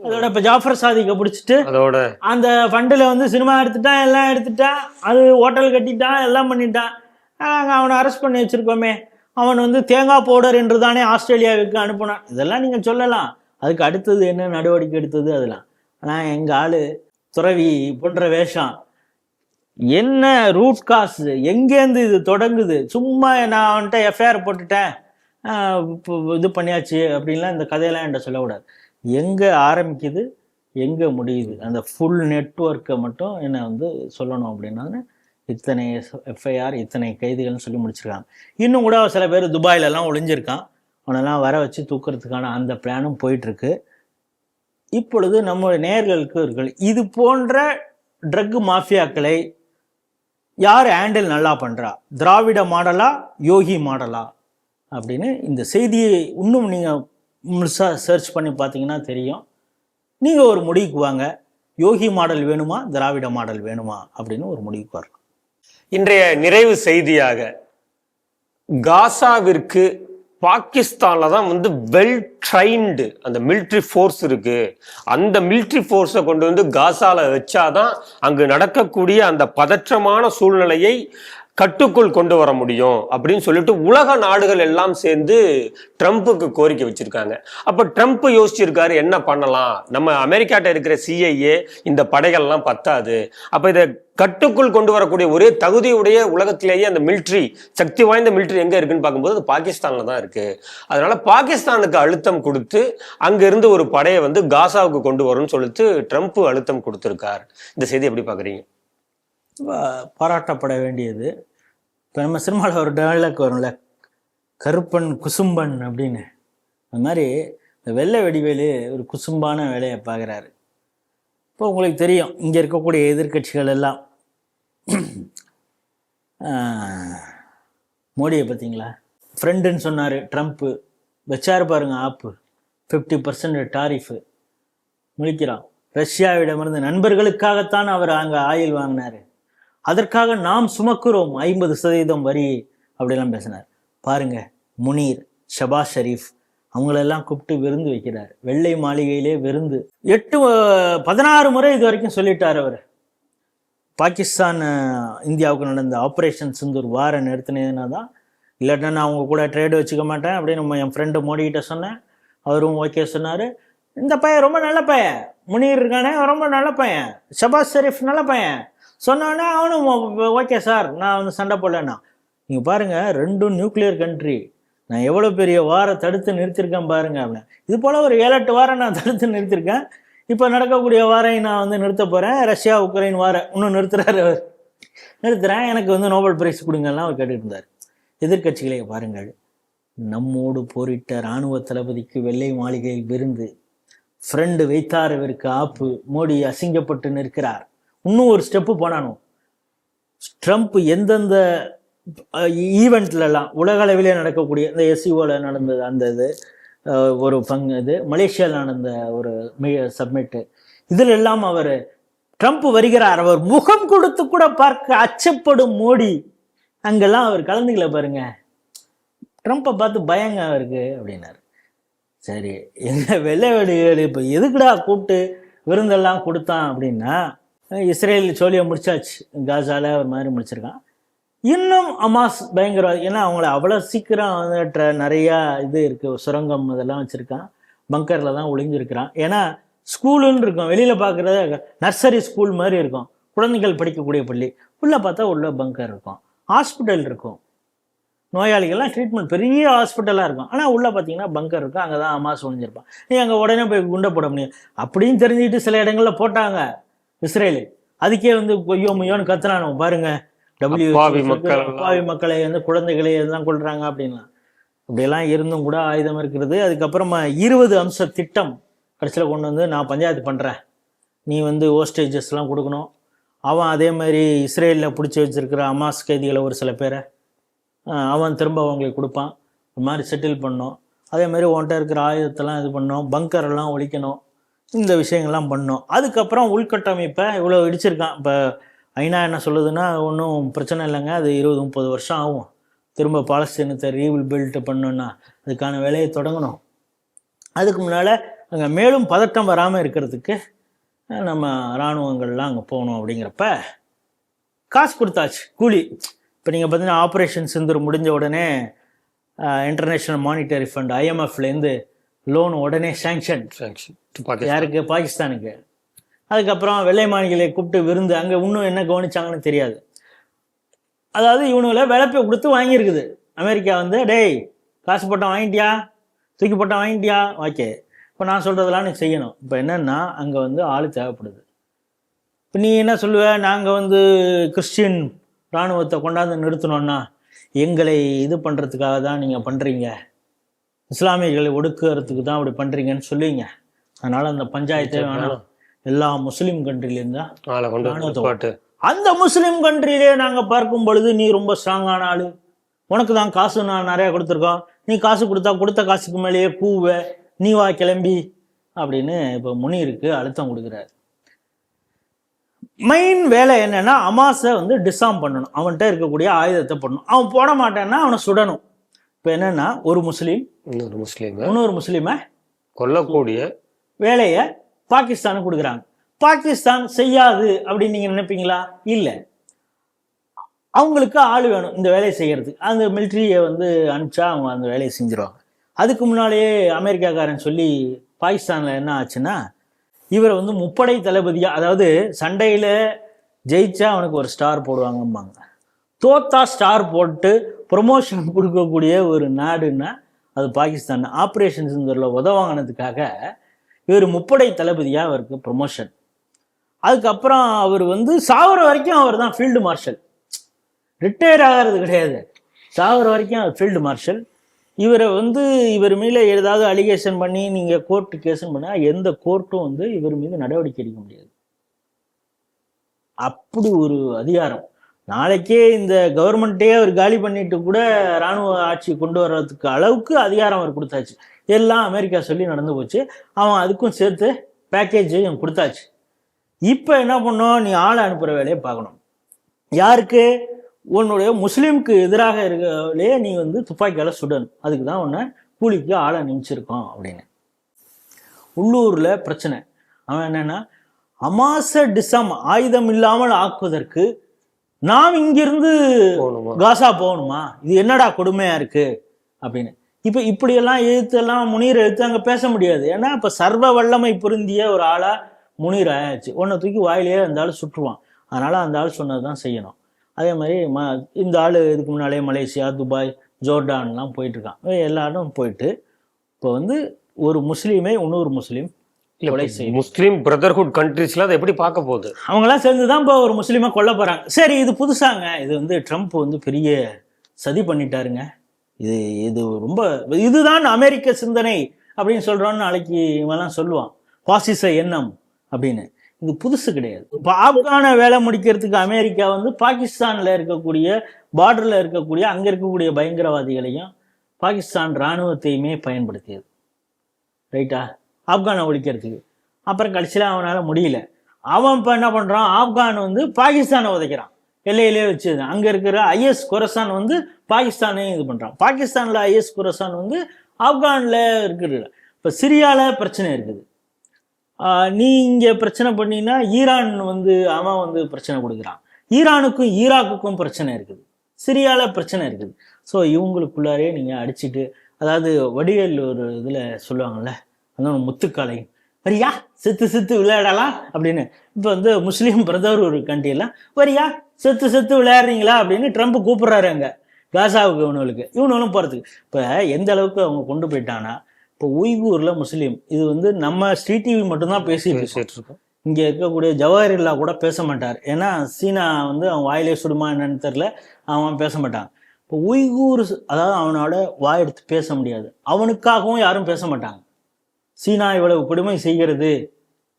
அதோட இப்போ ஜாஃபர் சாதிக்கை பிடிச்சிட்டு அதோட அந்த ஃபண்டில் வந்து சினிமா எடுத்துட்டான், எல்லாம் எடுத்துட்டான், அது ஹோட்டல் கட்டிட்டான், எல்லாம் பண்ணிட்டான். அவனை அரெஸ்ட் பண்ணி வச்சிருக்கோமே, அவன் வந்து தேங்காய் பவுடர் என்று தானே ஆஸ்திரேலியாவுக்கு அனுப்புனான். இதெல்லாம் நீங்கள் சொல்லலாம். அதுக்கு அடுத்தது என்ன நடவடிக்கை எடுத்தது அதெல்லாம். ஆனால் எங்கள் ஆள் துறவி போன்ற வேஷம், என்ன ரூட் காஸ், எங்கேருந்து இது தொடங்குது, சும்மா நான் அவன்கிட்ட FIR போட்டுட்டேன் இது பண்ணியாச்சு அப்படின்லாம் இந்த கதையெல்லாம் என்கிட்ட சொல்லக்கூடாது. எங்கே ஆரம்பிக்குது எங்கே முடியுது அந்த ஃபுல் நெட்வொர்க்கை மட்டும் என்ன வந்து சொல்லணும் அப்படின்னா இத்தனை FIR இத்தனை கைதிகள்னு சொல்லி முடிச்சிருக்காங்க. இன்னும் கூட சில பேர் துபாயிலெல்லாம் ஒளிஞ்சிருக்கான், அவனெல்லாம் வர வச்சு தூக்கிறதுக்கான அந்த பிளானும் போயிட்டுருக்கு. இப்பொழுது நம்முடைய நேயர்களுக்கு இருக்கு, இது போன்ற ட்ரக் மாஃபியாக்களை யார் ஹேண்டில் நல்லா பண்ணுறா, திராவிட மாடலா யோகி மாடலா அப்படின்னு இந்த செய்தியை இன்னும் நீங்கள் முழுசாக சர்ச் பண்ணி பார்த்தீங்கன்னா தெரியும். நீங்கள் ஒரு முடிவுக்கு வாங்க, யோகி மாடல் வேணுமா திராவிட மாடல் வேணுமா அப்படின்னு ஒரு முடிவுக்கு வரலாம். இன்றைய நிறைவு செய்தியாக, காசாவிற்கு பாகிஸ்தான்ல தான் வந்து வெல் ட்ரைன்டு அந்த மிலிட்ரி ஃபோர்ஸ் இருக்கு. அந்த மிலிட்ரி ஃபோர்ஸை கொண்டு வந்து காசால வச்சாதான் அங்கு நடக்கக்கூடிய அந்த பதற்றமான சூழ்நிலையை கட்டுக்குள் கொண்டு வர முடியும் அப்படின்னு சொல்லிட்டு உலக நாடுகள் எல்லாம் சேர்ந்து ட்ரம்ப்புக்கு கோரிக்கை வச்சிருக்காங்க. அப்ப ட்ரம்ப் யோசிச்சிருக்காரு, என்ன பண்ணலாம், நம்ம அமெரிக்காட்ட இருக்கிற CIA இந்த படைகள்லாம் பத்தாது, அப்ப இதை கட்டுக்குள் கொண்டு வரக்கூடிய ஒரே தகுதியுடைய உலகத்திலேயே அந்த மிலிட்ரி, சக்தி வாய்ந்த மிலிட்ரி எங்க இருக்குன்னு பார்க்கும்போது அது பாகிஸ்தான்ல தான் இருக்கு. அதனால பாகிஸ்தானுக்கு அழுத்தம் கொடுத்து அங்க இருந்து ஒரு படையை வந்து காசாவுக்கு கொண்டு வரும்னு சொல்லிட்டு ட்ரம்ப் அழுத்தம் கொடுத்திருக்கார். இந்த செய்தி எப்படி பாக்குறீங்க? பாராட்டப்பட வேண்டியது. இப்போ நம்ம சினிமாவில் ஒரு டயலாக் வரும்ல, கருப்பன் குசும்பன் அப்படின்னு. அது மாதிரி வெள்ளை வடிவேலு ஒரு குசும்பான வேலையை பார்க்குறாரு. இப்போ உங்களுக்கு தெரியும், இங்கே இருக்கக்கூடிய எதிர்கட்சிகள் எல்லாம் மோடியை பார்த்தீங்களா, ஃப்ரெண்டுன்னு சொன்னார் ட்ரம்ப்பு, வச்சாரு பாருங்க ஆப்பு, 50% டாரிஃபு முழிக்கிறான். ரஷ்யாவிடமிருந்து நண்பர்களுக்காகத்தான் அவர் அங்கே ஆயில் வாங்கினார், அதற்காக நாம் சுமக்கிறோம் 50% வரி அப்படிலாம் பேசினார். பாருங்க, முனீர், ஷபாஸ் ஷெரீஃப் அவங்களெல்லாம் கூப்பிட்டு விருந்து வைக்கிறார். வெள்ளை மாளிகையிலே விருந்து 16 முறை இது வரைக்கும் சொல்லிட்டார் அவர். பாகிஸ்தான் இந்தியாவுக்கு நடந்த ஆப்ரேஷன் சிந்தூர் வார நிறுத்தினதுனா தான், இல்லாட்டா நான் அவங்க கூட ட்ரேடு வச்சுக்க மாட்டேன் அப்படின்னு என் ஃப்ரெண்டு மோடிக்கிட்ட சொன்னேன். அவரும் ஓகே சொன்னார். இந்த பையன் ரொம்ப நல்ல பையன், முனீர் இருக்கானே ரொம்ப நல்ல பையன், ஷபாஸ் ஷெரீஃப் நல்ல பையன் சொன்னோன்னே அவனும் ஓகே சார் நான் வந்து சண்டை போடலன்னா. நீங்கள் பாருங்கள், 2 நியூக்ளியர் கண்ட்ரி, நான் எவ்வளோ பெரிய வாரை தடுத்து நிறுத்திருக்கேன் பாருங்க அப்படின்னு. இது போல் ஒரு 7-8 வாரம் நான் தடுத்து நிறுத்திருக்கேன். இப்போ நடக்கக்கூடிய வாரையும் நான் வந்து நிறுத்த போகிறேன். ரஷ்யா உக்ரைன் வாரை இன்னும் நிறுத்துறாரு அவர். நிறுத்துறேன், எனக்கு வந்து நோபல் பிரைஸ் கொடுங்கலாம் அவர் கேட்டுட்டு இருந்தார். எதிர்கட்சிகளே பாருங்கள், நம்மோடு போரிட்ட இராணுவ தளபதிக்கு வெள்ளை மாளிகையில் விருந்து, ஃப்ரெண்டு வைத்தார் இவருக்கு ஆப்பு, மோடி அசிங்கப்பட்டு நிற்கிறார். இன்னும் ஒரு ஸ்டெப்பு போனானோ, ட்ரம்ப் எந்தெந்த ஈவெண்ட்லலாம் உலக அளவிலே நடக்கக்கூடிய இந்த SCOல நடந்தது, அந்த இது ஒரு இது மலேசியாவில் நடந்த ஒரு சப்மிட்டு, இதில் எல்லாம் அவர் ட்ரம்ப் வருகிறார், அவர் முகம் கொடுத்து கூட பார்க்க அச்சப்படும் மோடி, அங்கெல்லாம் அவர் கலந்துக்கல பாருங்க. ட்ரம்ப்பை பார்த்து பயங்க அவருக்கு அப்படின்னாரு. சரி, எங்க வெள்ளை வெடிகள் இப்போ எதுக்குடா கூப்பிட்டு விருந்தெல்லாம் கொடுத்தான் அப்படின்னா, இஸ்ரேல் சோழியை முடிச்சாச்சு, காசால ஒரு மாதிரி முடிச்சிருக்கான். இன்னும் அமாஸ் பயங்கரவாதி, ஏன்னா அவங்கள அவ்வளோ சீக்கிரம் வந்துட்ட நிறையா இது இருக்குது, சுரங்கம் இதெல்லாம் வச்சுருக்கான், பங்கரில் தான் ஒளிஞ்சிருக்கிறான். ஏன்னா ஸ்கூலுன்னு இருக்கும், வெளியில் பார்க்குறது நர்சரி ஸ்கூல் மாதிரி இருக்கும், குழந்தைகள் படிக்கக்கூடிய பள்ளி, உள்ளே பார்த்தா உள்ள பங்கர் இருக்கும், ஹாஸ்பிட்டல் இருக்கும், நோயாளிகள்லாம் ட்ரீட்மெண்ட் பெரிய ஹாஸ்பிட்டலாக இருக்கும், ஆனால் உள்ளே பார்த்தீங்கன்னா பங்கர் இருக்கும், அங்கே தான் அமாஸ் ஒழிஞ்சிருப்பான். நீ அங்கே உடனே போய் குண்டை போட முடியும் அப்படின்னு தெரிஞ்சுக்கிட்டு சில இடங்களில் போட்டாங்க இஸ்ரேலு. அதுக்கே வந்து கொய்யோ முய்யோன்னு கத்துறானோ பாருங்க, பாவி மக்களை வந்து குழந்தைகளை எல்லாம் கொள்றாங்க அப்படின்லாம். இப்படியெல்லாம் இருந்தும் கூட ஆயுதம் இருக்கிறது. அதுக்கப்புறமா 20 அம்ச திட்டம் கடைசியில் கொண்டு வந்து, நான் பஞ்சாயத்து பண்ணுறேன், நீ வந்து ஹோஸ்டேஜஸ்லாம் கொடுக்கணும். அவன் அதே மாதிரி இஸ்ரேலில் பிடிச்சி வச்சிருக்கிற அமாஸ் கைதிகளை ஒரு சில பேரை அவன் திரும்ப அவங்களுக்கு கொடுப்பான், இந்த மாதிரி செட்டில் பண்ணோம். அதே மாதிரி உன்கிட்ட இருக்கிற ஆயுதத்தெல்லாம் இது பண்ணோம், பங்கரெல்லாம் ஒழிக்கணும், இந்த விஷயங்கள்லாம் பண்ணோம். அதுக்கப்புறம் உள்கட்டமைப்பை இவ்வளோ இடிச்சிருக்கான். இப்போ ஐநா என்ன சொல்லுதுன்னா, ஒன்றும் பிரச்சனை இல்லைங்க, அது 20-30 வருஷம் ஆகும், திரும்ப பாலஸ்தீனத்தை ரீபில்ட் பண்ணணுன்னா அதுக்கான வேலையை தொடங்கணும். அதுக்கு முன்னால் அங்கே மேலும் பதட்டம் வராமல் இருக்கிறதுக்கு நம்ம இராணுவங்கள்லாம் அங்கே போகணும். அப்படிங்கிறப்ப காசு கொடுத்தாச்சு, கூலி. இப்போ நீங்கள் பார்த்தீங்கன்னா ஆப்ரேஷன் சிந்தூர் முடிஞ்ச உடனே இன்டர்நேஷ்னல் மானிட்டரி ஃபண்ட் IMFலேருந்து லோன் உடனே சேங்ஷன் யாருக்கு, பாகிஸ்தானுக்கு. அதுக்கப்புறம் வெள்ளை மாளிகையை கூப்பிட்டு விருந்து, அங்கே இன்னும் என்ன கவனிச்சாங்கன்னு தெரியாது. அதாவது இவனுல விளப்பை கொடுத்து வாங்கியிருக்குது அமெரிக்கா வந்து, டேய் காசு போட்டால் வாங்கிட்டியா, தூக்கி போட்டால் வாங்கிட்டியா, ஓகே இப்போ நான் சொல்கிறதெல்லாம் நீ செய்யணும். இப்போ என்னென்னா அங்கே வந்து ஆள் தேவைப்படுது. இப்போ நீ என்ன சொல்லுவ, நாங்கள் வந்து கிறிஸ்டின் இராணுவத்தை கொண்டாந்து நிறுத்தணும்னா எங்களை இது பண்ணுறதுக்காக தான் நீங்கள் பண்ணுறீங்க, இஸ்லாமியர்களை ஒடுக்குறதுக்கு தான் அப்படி பண்ணுறீங்கன்னு சொல்லுவீங்க. அதனால் அந்த பஞ்சாயத்தை வேணாம், எல்லா முஸ்லீம் கண்ட்ரிலேருந்து அந்த முஸ்லீம் கண்ட்ரிலே நாங்கள் பார்க்கும் பொழுது நீ ரொம்ப ஸ்ட்ராங்கான ஆள், உனக்கு தான் காசு நான் நிறையா கொடுத்துருக்கோம், நீ காசு கொடுத்தா கொடுத்த காசுக்கு மேலேயே கூவ, நீ வா கிளம்பி அப்படின்னு இப்போ முனீருக்கு அழுத்தம் கொடுக்குறாரு. மெயின் வேலை என்னன்னா, அமாஸை வந்து டிஸார்ம் பண்ணணும், அவன்கிட்ட இருக்கக்கூடிய ஆயுதத்தை பண்ணணும். அவன் போட மாட்டேன்னா அவனை சுடணும். இப்போ என்னன்னா, ஒரு முஸ்லீம் இன்னொரு முஸ்லீமை கொல்லக்கூடிய வேலையை பாகிஸ்தானுக்கு கொடுக்குறாங்க. பாகிஸ்தான் செய்யாது அப்படின்னு நீங்க நினைப்பீங்களா? இல்லை. அவங்களுக்கு ஆள் வேணும் இந்த வேலையை செய்கிறதுக்கு. அந்த மிலிட்ரியை வந்து அனுப்பிச்சா அவங்க அந்த வேலையை செஞ்சுருவாங்க. அதுக்கு முன்னாலேயே அமெரிக்காக்காரன் சொல்லி பாகிஸ்தானில் என்ன ஆச்சுன்னா, இவரை வந்து முப்படை தளபதியாக, அதாவது சண்டையில் ஜெயிச்சா அவனுக்கு ஒரு ஸ்டார் போடுவாங்கம்பாங்க, தோத்தா ஸ்டார் போட்டு ப்ரொமோஷன் கொடுக்கக்கூடிய ஒரு நாடுன்னா அது பாகிஸ்தான். ஆப்ரேஷன் சிந்தூரில் உதவாங்கினதுக்காக இவர் முப்படை தளபதியாக அவருக்கு ப்ரொமோஷன். அதுக்கப்புறம் அவர் வந்து சாவர வரைக்கும் அவர் தான் ஃபீல்டு மார்ஷல், ரிட்டையர் ஆகிறது கிடையாது, சாவர வரைக்கும் அவர் ஃபீல்டு மார்ஷல். இவரை வந்து இவர் மேலே ஏதாவது அலிகேஷன் பண்ணி நீங்கள் கோர்ட்டு கேஸுன்னு பண்ணால் எந்த கோர்ட்டும் வந்து இவர் மீது நடவடிக்கை எடுக்க முடியாது. அப்படி ஒரு அதிகாரம். நாளைக்கே இந்த கவர்மெண்ட்டே அவர் காலி பண்ணிட்டு கூட இராணுவ ஆட்சி கொண்டு வர்றதுக்கு அளவுக்கு அதிகாரம் அவர் கொடுத்தாச்சு. எல்லாம் அமெரிக்கா சொல்லி நடந்து போச்சு. அவன் அதுக்கும் சேர்த்து பேக்கேஜையும் கொடுத்தாச்சு. இப்போ என்ன பண்ணோம், நீ ஆளை அனுப்புகிற வேலையை பார்க்கணும். யாருக்கு? உன்னுடைய முஸ்லீமுக்கு எதிராக இருக்கவே நீ வந்து துப்பாக்கியால் சுடணும். அதுக்கு தான் உன்னை கூலிக்கு ஆளை நிமிச்சிருக்கோம் அப்படின்னு. உள்ளூரில் பிரச்சனை. அவன் என்னன்னா, அமாச டிசம் ஆயுதம் இல்லாமல் ஆக்குவதற்கு நாம் இங்கிருந்து காசா போகணுமா? இது என்னடா கொடுமையா இருக்கு அப்படின்னு. இப்போ இப்படியெல்லாம் எழுத்தெல்லாம் முனீர் எழுத்து அங்கே பேச முடியாது. ஏன்னா இப்போ சர்வ வல்லமை பொருந்திய ஒரு ஆளா முனீர் ஆயாச்சு. ஒன்றை தூக்கி வாயிலேயே அந்த ஆள் சுற்றுவான். அதனால அந்த ஆள் சொன்னது தான் செய்யணும். அதே மாதிரி இந்த ஆள் இதுக்கு முன்னாலே மலேசியா, துபாய், ஜோர்டான்லாம் போயிட்டு இருக்கான். எல்லாரும் போயிட்டு இப்போ வந்து ஒரு முஸ்லீமை இன்னொரு முஸ்லீம் முஸ்லீம் பிரதர்ஹுட் கண்ட்ரீஸ்ல அதை எப்படி பார்க்க போகுது? அவங்களாம் சேர்ந்துதான் இப்போ ஒரு முஸ்லீமை கொல்ல போறாங்க. சரி, இது புதுசாங்க. இது வந்து ட்ரம்ப் வந்து பெரிய சதி பண்ணிட்டாருங்க. இது ரொம்ப இதுதான் அமெரிக்க சிந்தனை அப்படின்னு சொல்றோன்னு நாளைக்கு இவெல்லாம் சொல்லுவான், பாசிச எண்ணம் அப்படின்னு. இது புதுசு கிடையாது. இப்போ ஆப்கான வேலை முடிக்கிறதுக்கு அமெரிக்கா வந்து பாகிஸ்தான்ல இருக்கக்கூடிய பார்டர்ல இருக்கக்கூடிய அங்க இருக்கக்கூடிய பயங்கரவாதிகளையும் பாகிஸ்தான் இராணுவத்தையுமே பயன்படுத்தியது. ரைட்டா? ஆப்கானை ஒழிக்கிறதுக்கு. அப்புறம் கடைசியில் அவனால் முடியல. அவன் இப்போ என்ன பண்ணுறான், ஆப்கான் வந்து பாகிஸ்தானை உதைக்கிறான், எல்லையிலே வச்சு. அங்கே இருக்கிற ஐஎஸ் குரசான் வந்து பாகிஸ்தானையும் இது பண்ணுறான். பாகிஸ்தானில் ஐஎஸ் குரசான் வந்து ஆப்கானில் இருக்குது. இப்போ சிரியாவில் பிரச்சனை இருக்குது. நீ இங்கே பிரச்சனை பண்ணினா ஈரான் வந்து அவன் வந்து பிரச்சனை கொடுக்குறான். ஈரானுக்கும் ஈராக்குக்கும் பிரச்சனை இருக்குது, சிரியாவில் பிரச்சனை இருக்குது. ஸோ இவங்களுக்குள்ளாரே நீங்கள் அடிச்சுட்டு, அதாவது வடிவேல் ஒரு இதில் சொல்லுவாங்கள்ல, அந்த முத்துக்காலை வரியா செத்து செத்து விளையாடலாம் அப்படின்னு. இப்போ வந்து முஸ்லீம் பிரதர் ஒரு கண்ட்ரியெல்லாம் வரியா செத்து செத்து விளையாடுறீங்களா அப்படின்னு ட்ரம்ப் கூப்பிட்றாரு அங்கே காசாவுக்கு. இவனுகளும் போகிறதுக்கு இப்போ எந்த அளவுக்கு அவங்க கொண்டு போயிட்டாங்கன்னா, இப்போ உய்கூரில் முஸ்லீம், இது வந்து நம்ம ஸ்ரீ டிவி மட்டும்தான் பேசிட்டு இருக்கோம். இங்கே இருக்கக்கூடிய ஜவஹர்லா கூட பேச மாட்டார். ஏன்னா சீனா வந்து அவன் வாயிலே சுடுமா என்னன்னு தெரில, அவன் பேச மாட்டான். இப்போ உய்கூர், அதாவது அவனோட வாய் எடுத்து பேச முடியாது. அவனுக்காகவும் யாரும் பேச மாட்டாங்க. சீனா இவ்வளவு கொடுமை செய்கிறது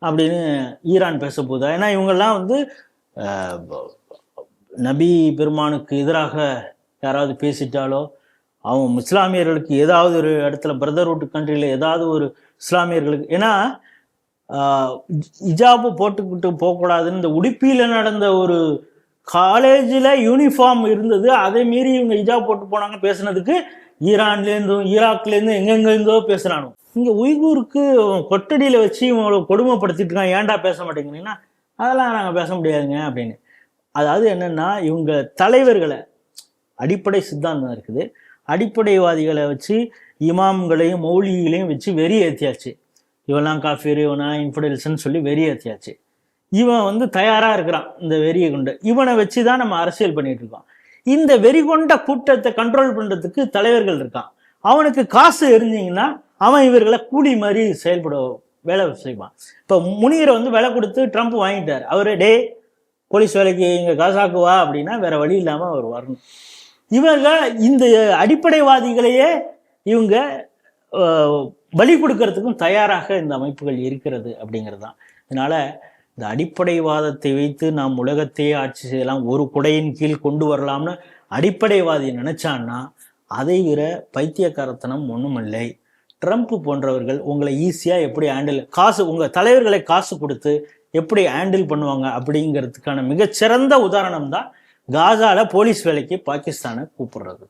அப்படின்னு ஈரான் பேச போகுதா? ஏன்னா இவங்கெல்லாம் வந்து நபி பெருமானுக்கு எதிராக யாராவது பேசிட்டாலோ, அவங்க இஸ்லாமியர்களுக்கு ஏதாவது ஒரு இடத்துல பிரதர்ஹுட் கண்ட்ரியில் ஏதாவது ஒரு இஸ்லாமியர்களுக்கு, ஏன்னா ஹிஜாபு போட்டுக்கிட்டு போகக்கூடாதுன்னு இந்த உடுப்பியில் நடந்த ஒரு காலேஜில் யூனிஃபார்ம் இருந்தது, அதை மீறி இவங்க ஹிஜாப் போட்டு போனாங்க பேசுனதுக்கு ஈரான்லேருந்தும் ஈராக்லேருந்தும் எங்கெங்கேருந்தோ பேசுகிறானோ. இங்கே உய்கூருக்கு கொட்டடியில் வச்சு இவங்களை கொடுமைப்படுத்திட்டு இருக்காங்க, ஏன்டா பேச மாட்டேங்கிறீங்கன்னா அதெல்லாம் நாங்கள் பேச முடியாதுங்க அப்படின்னு. அதாவது என்னென்னா, இவங்க தலைவர்களை, அடிப்படை சித்தாந்தம் இருக்குது, அடிப்படைவாதிகளை வச்சு இமாம்களையும் மௌலிகளையும் வச்சு வெறி ஏற்றியாச்சு. இவெல்லாம் காஃபீர், இவனா இன்ஃபிடெல்ஸ்ன்னு சொல்லி வெறி ஏற்றியாச்சு. இவன் வந்து தயாராக இருக்கிறான் இந்த வெறியை கொண்டு. இவனை வச்சு தான் நம்ம அரசியல் பண்ணிட்டு இருக்கோம். இந்த வெறி கொண்ட கூட்டத்தை கண்ட்ரோல் பண்ணுறதுக்கு தலைவர்கள் இருக்கான். அவனுக்கு காசு எரிஞ்சிங்கன்னா அவன் இவர்களை கூலி மாதிரி வேலை செய்வான். இப்போ முனீரை வந்து விலை கொடுத்து ட்ரம்ப் வாங்கிட்டார். அவரு டே போலீஸ் வேலைக்கு இங்கே காசாக்கு வா அப்படின்னா வேற வழி இல்லாமல் அவர் வரணும். இவங்க இந்த அடிப்படைவாதிகளையே இவங்க பலி கொடுக்கறதுக்கும் தயாராக இந்த அமைப்புகள் இருக்கிறது அப்படிங்கிறது தான். அதனால இந்த அடிப்படைவாதத்தை வைத்து நாம் உலகத்தையே ஆட்சி செய்யலாம், ஒரு குடையின் கீழ் கொண்டு வரலாம்னு அடிப்படைவாதி நினைச்சான்னா அதை விட பைத்தியக்காரத்தனம் ஒன்றும் இல்லை. ட்ரம்ப் போன்றவர்கள் உங்களை ஈஸியாக எப்படி ஹேண்டில், காசு உங்கள் தலைவர்களை காசு கொடுத்து எப்படி ஹேண்டில் பண்ணுவாங்க அப்படிங்கிறதுக்கான மிகச்சிறந்த உதாரணம் தான் காசால போலீஸ் வேலைக்கு பாகிஸ்தானை கூப்பிடுறது.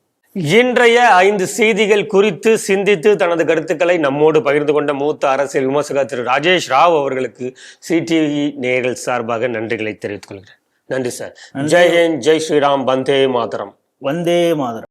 இன்றைய 5 செய்திகள் குறித்து சிந்தித்து தனது கருத்துக்களை நம்மோடு பகிர்ந்து கொண்ட மூத்த அரசியல் விமர்சகர் திரு ராஜேஷ் ராவ் அவர்களுக்கு CTV நேயர்கள் சார்பாக நன்றிகளை தெரிவித்துக் கொள்கிறேன். நன்றி சார். ஜெய் ஹிந்த், ஜெய் ஸ்ரீராம், வந்தே மாதரம். வந்தே மாதரம்.